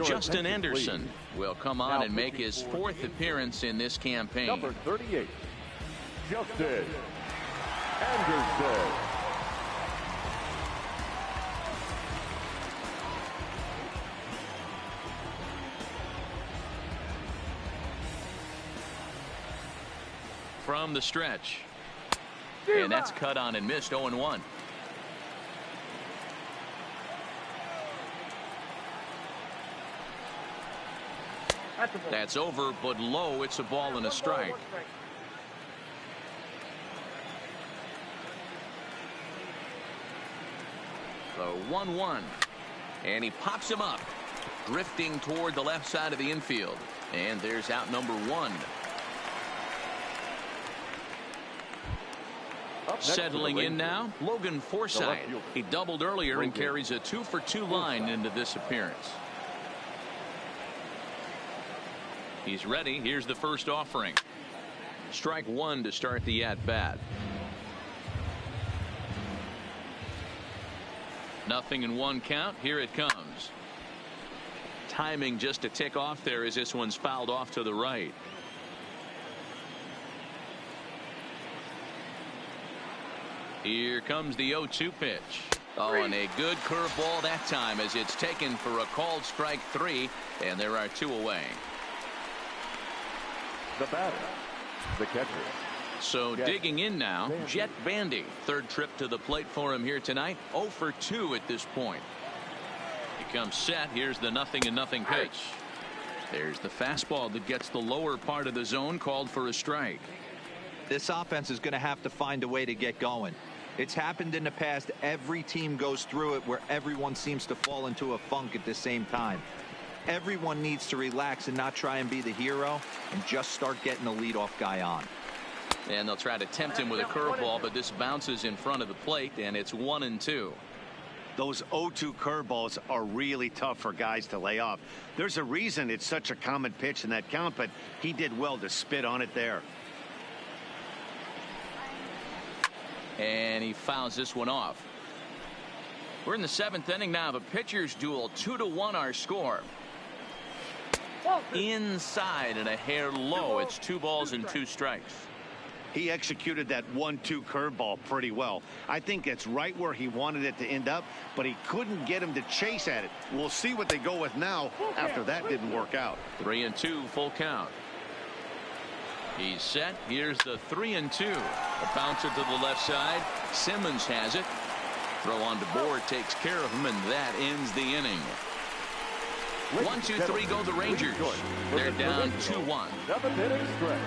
Justin Anderson will come on and make his 4th appearance in this campaign. Number 38, Justin Anderson. From the stretch. And that's cut on and missed. 0-1. That's over, but low. It's a ball and a strike. The 1-1. And he pops him up, drifting toward the left side of the infield. And there's out number 1. Settling in now, Logan Forsythe. He doubled earlier and carries a 2-for-2 line into this appearance. He's ready. Here's the first offering. Strike 1 to start the at-bat. Nothing in 1 count. Here it comes. Timing just a tick off there as this one's fouled off to the right. Here comes the 0-2 pitch. Oh, and a good curveball that time as it's taken for a called strike 3, and there are 2 away. The batter, the catcher. So digging in now, Jet Bandy. Third trip to the plate for him here tonight. 0 for 2 at this point. He comes set. Here's the 0-0 pitch. There's the fastball that gets the lower part of the zone, called for a strike. This offense is going to have to find a way to get going. It's happened in the past. Every team goes through it where everyone seems to fall into a funk at the same time. Everyone needs to relax and not try and be the hero and just start getting the leadoff guy on. And they'll try to tempt him with a curveball, but this bounces in front of the plate, and it's 1-2. Those 0-2 curveballs are really tough for guys to lay off. There's a reason it's such a common pitch in that count, but he did well to spit on it there. And he fouls this one off. We're in the 7th inning now. The pitchers duel. 2-1 our score. Inside and a hair low. It's 2 balls and 2 strikes. He executed that 1-2 curveball pretty well. I think it's right where he wanted it to end up, but he couldn't get him to chase at it. We'll see what they go with now after that didn't work out. 3-2 full count. He's set. Here's the 3-2. A bouncer to the left side. Simmons has it. Throw on DeBoer takes care of him, and that ends the inning. 1-2-3 go the Rangers. They're down 2-1. 7-inning stretch.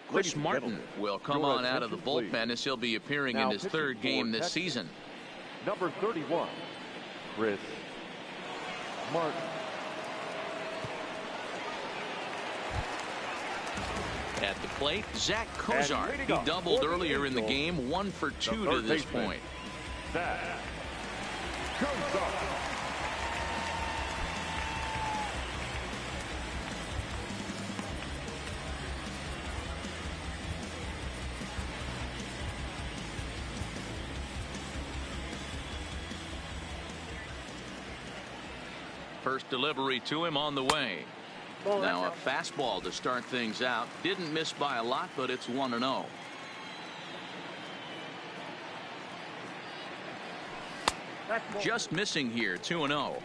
Chris Martin will come on out of the bullpen as he'll be appearing in his 3rd game this season. Number 31, Chris Martin. At the plate, Zach Kozar. He doubled earlier in the game, 1 for 2 to this point. Zach Kozar. First delivery to him on the way. Now a fastball to start things out. Didn't miss by a lot, but it's 1-0. Just missing here, 2-0.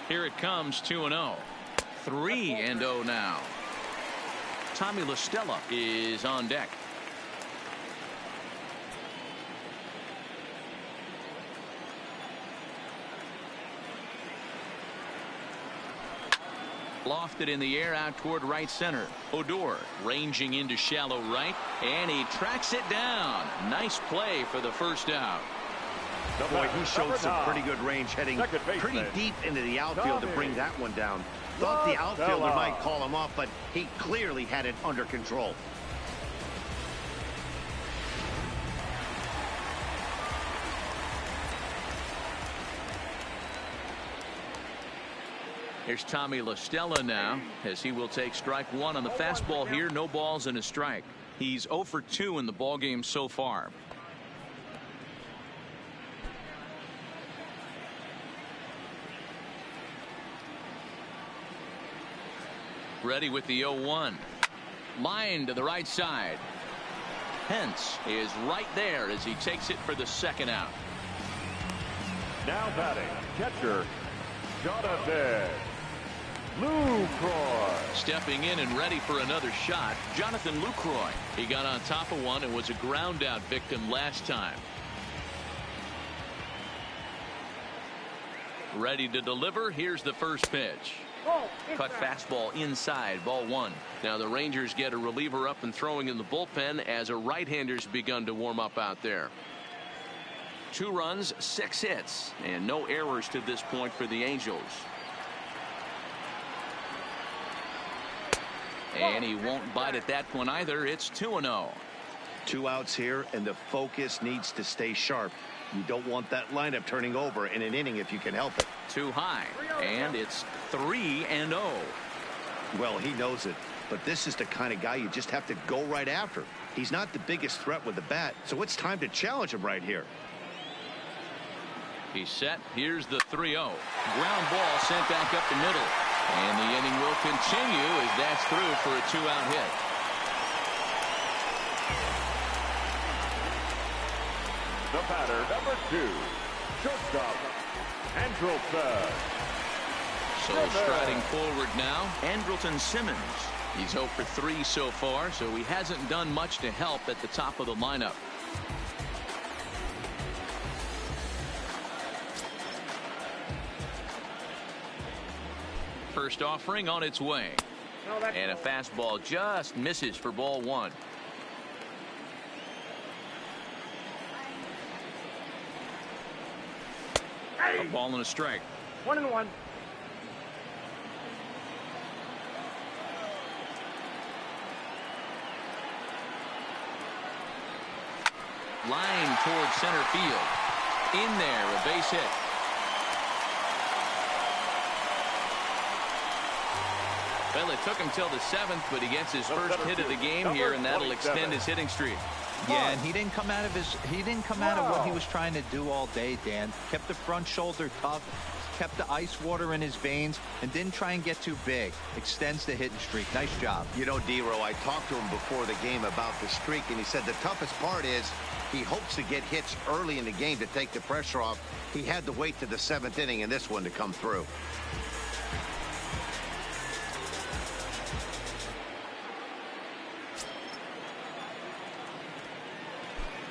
Here it comes, 2-0. 3-0 now. Tommy La Stella is on deck. Lofted in the air out toward right center. Odor ranging into shallow right, and he tracks it down. Nice play for the first out. Boy, he showed some pretty good range heading pretty deep into the outfield to bring that one down. Thought the outfielder might call him off, but he clearly had it under control. Here's Tommy La Stella now, as he will take strike 1 on the fastball here. No balls and a strike. He's 0 for 2 in the ballgame so far. Ready with the 0-1. Line to the right side. Pence is right there as he takes it for the second out. Now batting, catcher, Jonathan Lucroy. Stepping in and ready for another shot, Jonathan Lucroy. He got on top of one and was a ground out victim last time. Ready to deliver. Here's the first pitch. Cut fastball inside, ball 1. Now the Rangers get a reliever up and throwing in the bullpen as a right-hander's begun to warm up out there. 2 runs, 6 hits, and no errors to this point for the Angels. And he won't bite at that one either. It's 2-0. 2 outs here, and the focus needs to stay sharp. You don't want that lineup turning over in an inning if you can help it. Too high, and it's 3-0. Well, he knows it, but this is the kind of guy you just have to go right after. He's not the biggest threat with the bat, so it's time to challenge him right here. He's set. Here's the 3-0. Ground ball sent back up the middle. And the inning will continue as that's through for a 2-out hit. The batter, number 2, shortstop, Andrelton. So striding forward now, Andrelton Simmons. He's 0 for 3 so far, so he hasn't done much to help at the top of the lineup. First offering on its way. And a fastball just misses for ball 1. A ball and a strike. 1-1. Line towards center field. In there, a base hit. Well, it took him till the 7th, but he gets his first hit of the game here, and that'll extend his hitting streak. Yeah, and he didn't come out of what he was trying to do all day, Dan. Kept the front shoulder tough, kept the ice water in his veins, and didn't try and get too big. Extends the hitting streak. Nice job. You know, D-Row, I talked to him before the game about the streak, and he said the toughest part is he hopes to get hits early in the game to take the pressure off. He had to wait to the 7th inning in this one to come through.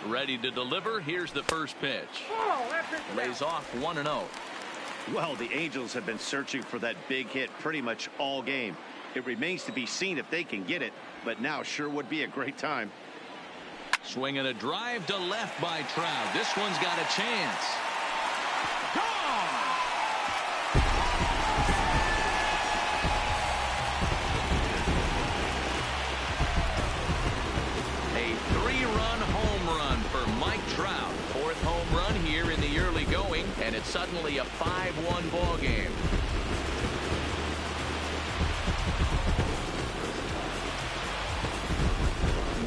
Ready to deliver. Here's the first pitch. Lays off 1-0. Well, the Angels have been searching for that big hit pretty much all game. It remains to be seen if they can get it, but now sure would be a great time. Swinging a drive to left by Trout. This one's got a chance. Gone! A 3-run home run for Mike Trout. 4th home run here in the early going, and it's suddenly a 5-1 ball game.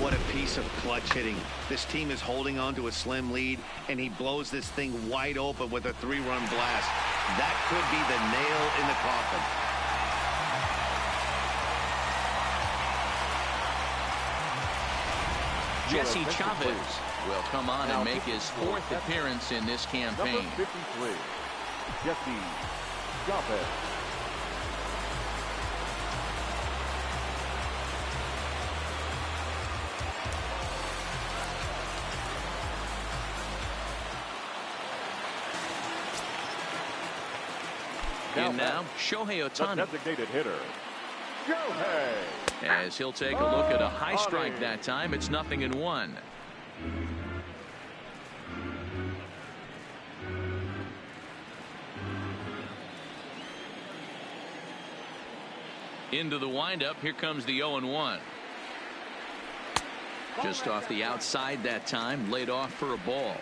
What a piece of clutch hitting. This team is holding on to a slim lead, and he blows this thing wide open with a 3-run blast. That could be the nail in the coffin. Jesse Chavez will come on and make his 4th appearance in this campaign. Number 53, Jesse Chavez. In now, Shohei Ohtani. The designated hitter, Shohei. As he'll take a look at a high strike that time, it's 0-1. Into the windup, here comes the 0-1. Just off the outside that time, laid off for a ball.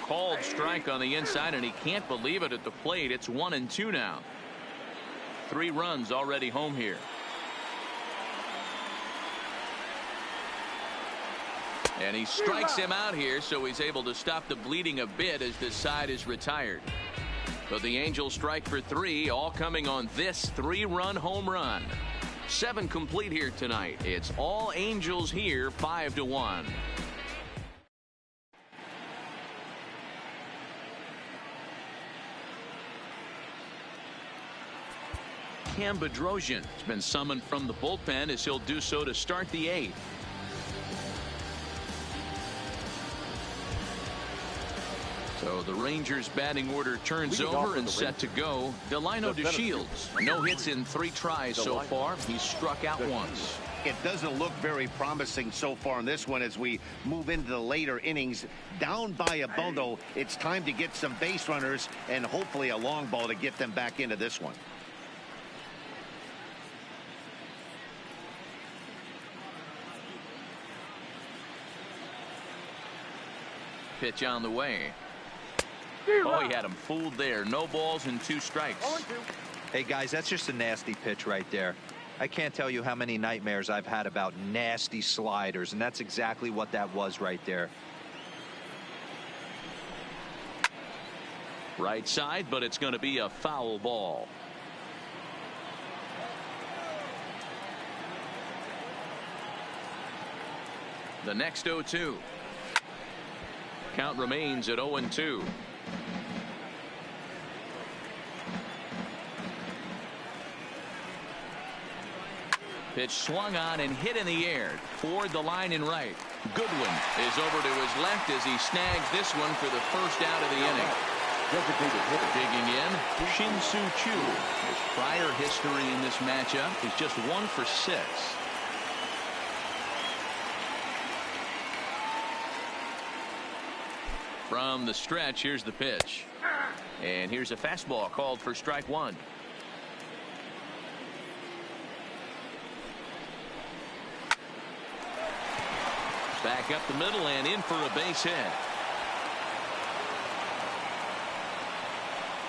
Called strike on the inside, and he can't believe it at the plate. It's 1-2 now. 3 runs already home here. And he strikes him out here, so he's able to stop the bleeding a bit as this side is retired. But the Angels strike for 3, all coming on this 3-run home run. 7 complete here tonight. It's all Angels here, 5-1. Cam Bedrosian has been summoned from the bullpen as he'll do so to start the 8th. So the Rangers batting order turns over and set to go. Delino DeShields, no hits in 3 tries so far. He's struck out once. It doesn't look very promising so far in this one as we move into the later innings. Down by a bundle, it's time to get some base runners and hopefully a long ball to get them back into this one. pitch on the way. Oh, he had him fooled there. No balls and 2 strikes. Hey, guys, that's just a nasty pitch right there. I can't tell you how many nightmares I've had about nasty sliders, and that's exactly what that was right there. Right side, but it's going to be a foul ball. The next 0-2. Count remains at 0-2. Pitch swung on and hit in the air toward the line and right. Goodwin is over to his left as he snags this one for the first out of the inning. Digging in, Shin-Soo Choo. His prior history in this matchup is just 1 for 6. From the stretch, here's the pitch. And here's a fastball called for strike 1. Back up the middle and in for a base hit.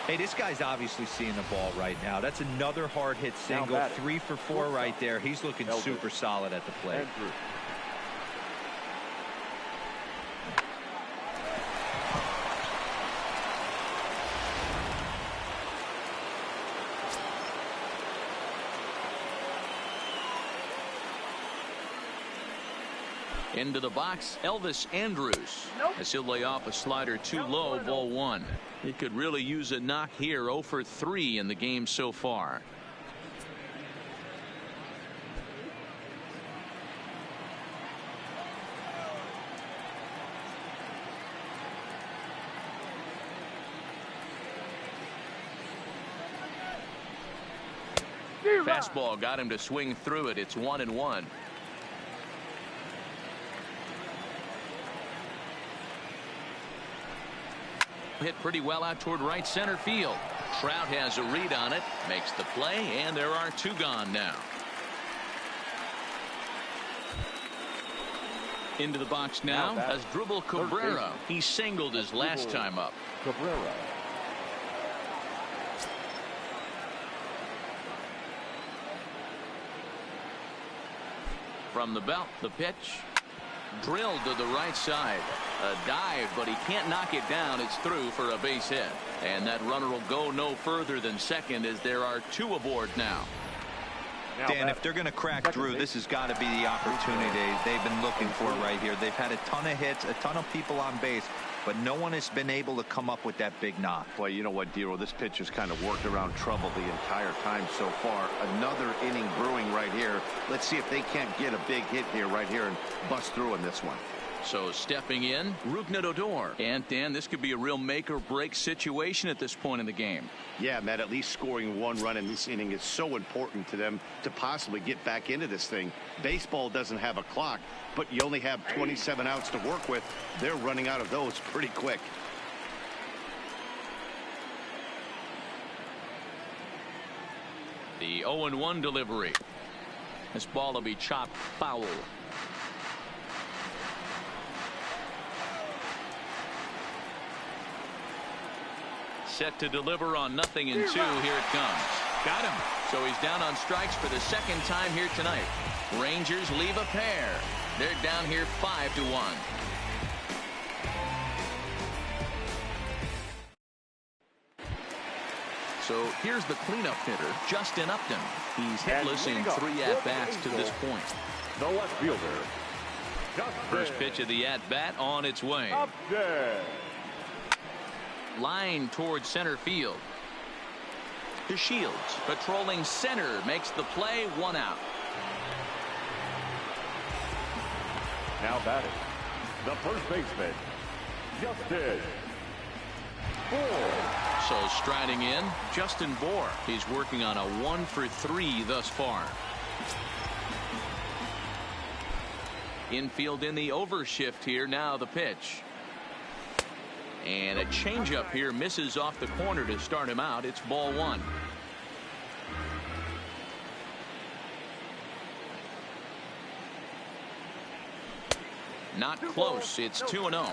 Hey, this guy's obviously seeing the ball right now. That's another hard hit single. 3 for 4 right there. He's looking super solid at the plate. Into the box, Elvis Andrus. As he'll lay off a slider too low, ball 1. He could really use a knock here. 0 for 3 in the game so far. Fastball got him to swing through it. It's 1-1. Hit pretty well out toward right center field. Trout has a read on it, makes the play, and there are 2 gone now. Into the box now as Dribble Cabrera. He singled his last time up. Cabrera. From the belt, the pitch. Drilled to the right side. A dive, but he can't knock it down. It's through for a base hit. And that runner will go no further than second as there are 2 aboard now. Dan, if they're going to crack Drew, this has got to be the opportunity they've been looking for right here. They've had a ton of hits, a ton of people on base, but no one has been able to come up with that big knock. Well, you know what, Dero, this pitcher's kind of worked around trouble the entire time so far. Another inning brewing right here. Let's see if they can't get a big hit here right here and bust through in this one. So stepping in, Rougned Odor. And Dan, this could be a real make or break situation at this point in the game. Yeah, Matt, at least scoring 1 run in this inning is so important to them to possibly get back into this thing. Baseball doesn't have a clock, but you only have 27 outs to work with. They're running out of those pretty quick. The 0-1 delivery. This ball will be chopped foul. Set to deliver on 0-2. Here it comes. Got him. So he's down on strikes for the 2nd time here tonight. Rangers leave a pair. They're down here 5-1. So here's the cleanup hitter, Justin Upton. He's hitless in 3 at-bats to this point. The left fielder. First pitch of the at-bat on its way. Upton. Line towards center field. To Shields, patrolling center, makes the play, 1 out. Now batting, the first baseman, Justin Bour. So striding in, Justin Bour. He's working on a 1 for 3 thus far. Infield in the overshift here. Now the pitch. And a changeup here misses off the corner to start him out. It's ball 1. Not close. It's 2-0.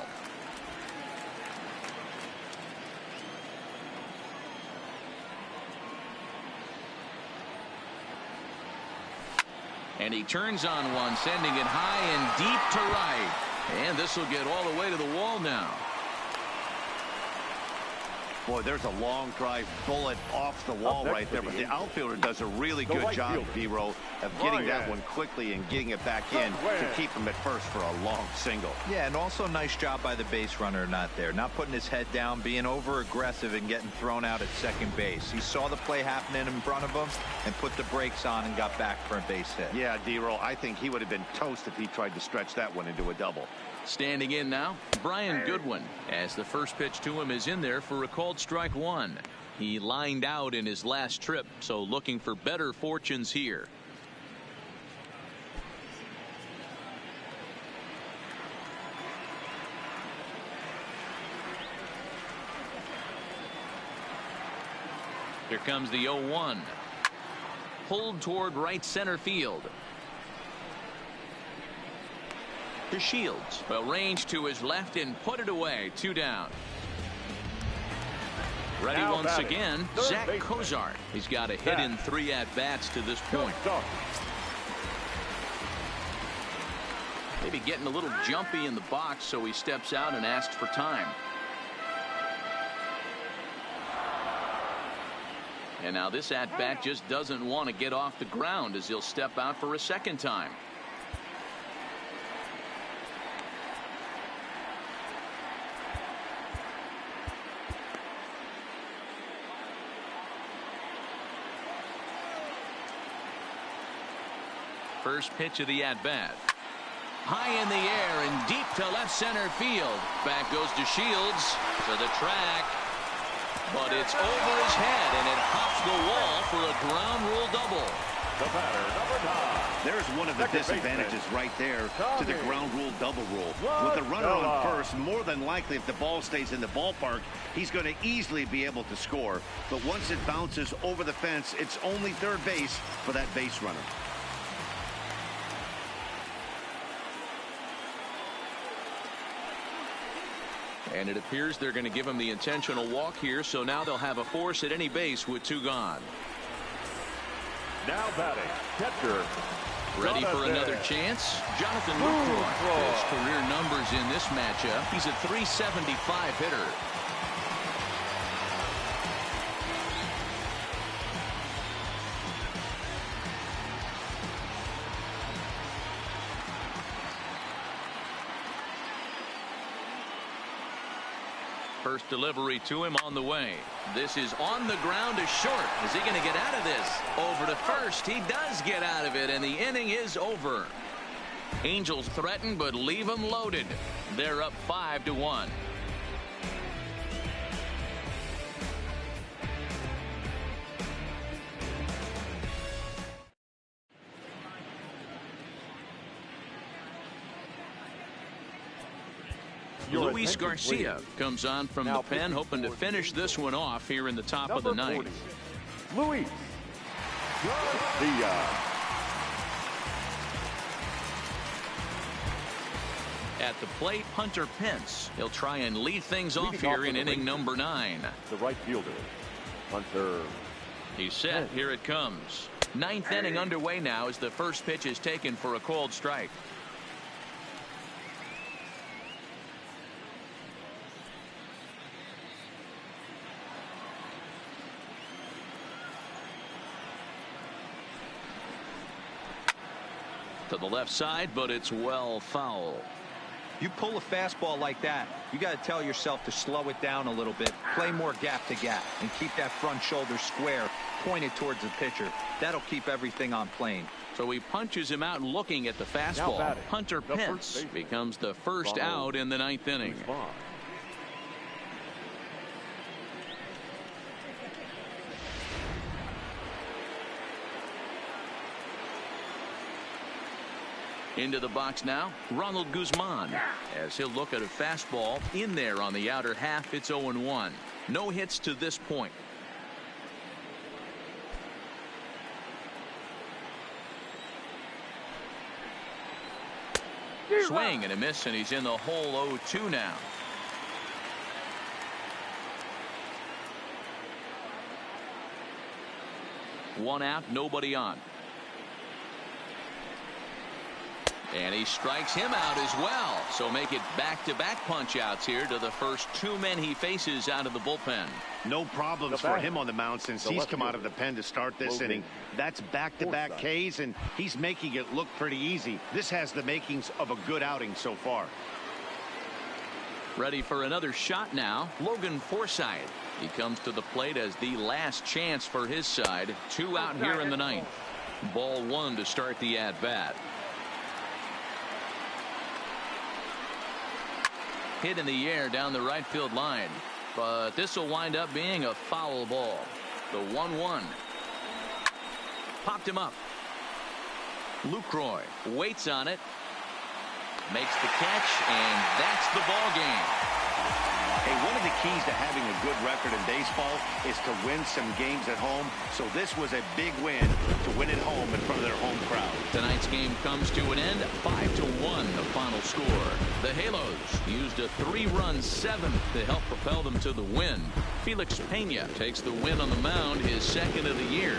And he turns on one, sending it high and deep to right. And this will get all the way to the wall now. Boy, there's a long drive bullet off the wall right there, but the outfielder does a really good job, D-Row, of getting that one quickly and getting it back in to keep him at first for a long single. Yeah, and also nice job by the base runner not there, not putting his head down, being over aggressive and getting thrown out at second base. He saw the play happening in front of him and put the brakes on and got back for a base hit. Yeah, D-Row, I think he would have been toast if he tried to stretch that one into a double. Standing in now, Brian Goodwin, as the first pitch to him is in there for a called strike one. He lined out in his last trip, so looking for better fortunes here. Here comes the 0-1. Pulled toward right center field. To Shields. Well, range to his left and put it away. 2 down. Ready now once again, Zach Cozart. He's got a hit in 3 at-bats to this point. Maybe getting a little jumpy in the box, so he steps out and asks for time. And now this at-bat just doesn't want to get off the ground as he'll step out for a second time. First pitch of the at-bat. High in the air and deep to left center field. Back goes to Shields to the track. But it's over his head and it hops the wall for a ground rule double. The batter, number 9. There's one of the disadvantages right there to the ground rule double rule. With the runner on first, more than likely if the ball stays in the ballpark, he's going to easily be able to score. But once it bounces over the fence, it's only third base for that base runner. And it appears they're going to give him the intentional walk here, so now they'll have a force at any base with 2 gone. Now batting, catcher. Ready for another chance? Jonathan Lucroy. His career numbers in this matchup. He's a .375 hitter. First delivery to him on the way. This is on the ground to short. Is he going to get out of this? Over to first. He does get out of it, and the inning is over. Angels threaten, but leave them loaded. They're up 5-1. Luis Garcia comes on from the pen, hoping to finish this one off here in the top of the ninth. Luis Garcia. At the plate, Hunter Pence. He'll try and lead things off here in inning number 9. The right fielder, Hunter. He's set. Here it comes. 9th inning underway now as the first pitch is taken for a called strike. To the left side, but it's well foul. You pull a fastball like that, you got to tell yourself to slow it down a little bit, play more gap to gap, and keep that front shoulder square pointed towards the pitcher. That'll keep everything on plane. So he punches him out looking at the fastball. Hunter Pence becomes the first out in the 9th inning. Into the box now, Ronald Guzman, as he'll look at a fastball in there on the outer half. It's 0-1. No hits to this point. Swing and a miss, and he's in the hole. 0-2 now. One out, nobody on. And he strikes him out as well. So make it back-to-back punch-outs here to the first two men he faces out of the bullpen. No problems for him on the mound since he's come out of the pen to start this inning. That's back-to-back Ks, and he's making it look pretty easy. This has the makings of a good outing so far. Ready for another shot now, Logan Forsythe. He comes to the plate as the last chance for his side. 2 out here in the ninth. Ball 1 to start the at-bat. Hit in the air down the right field line, but this will wind up being a foul ball. The 1-1. Popped him up. Lucroy waits on it, makes the catch, and that's the ball game. Hey, one of the keys to having a good record in baseball is to win some games at home. So this was a big win to win at home in front of their home crowd. Tonight's game comes to an end, 5-1 the final score. The Halos used a 3-run seventh to help propel them to the win. Felix Pena takes the win on the mound, his second of the year.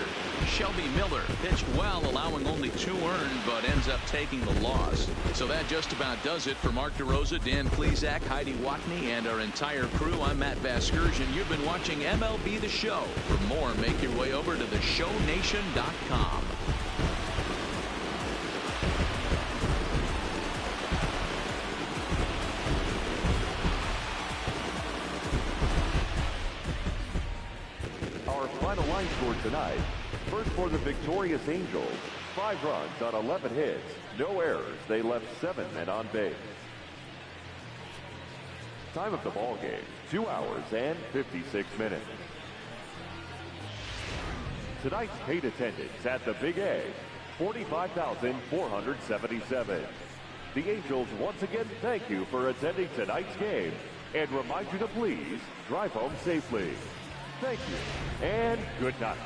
Shelby Miller pitched well, allowing only 2 earned, but ends up taking the loss. So that just about does it for Mark DeRosa, Dan Plesac, Heidi Watney, and our entire crew. I'm Matt Vasgersian. You've been watching MLB The Show. For more, make your way over to theshownation.com. Our final line score tonight. First for the victorious Angels, 5 runs on 11 hits, no errors. They left 7 men on base. Time of the ball game, 2 hours and 56 minutes. Tonight's paid attendance at the Big A, 45,477. The Angels once again thank you for attending tonight's game and remind you to please drive home safely. Thank you and good night.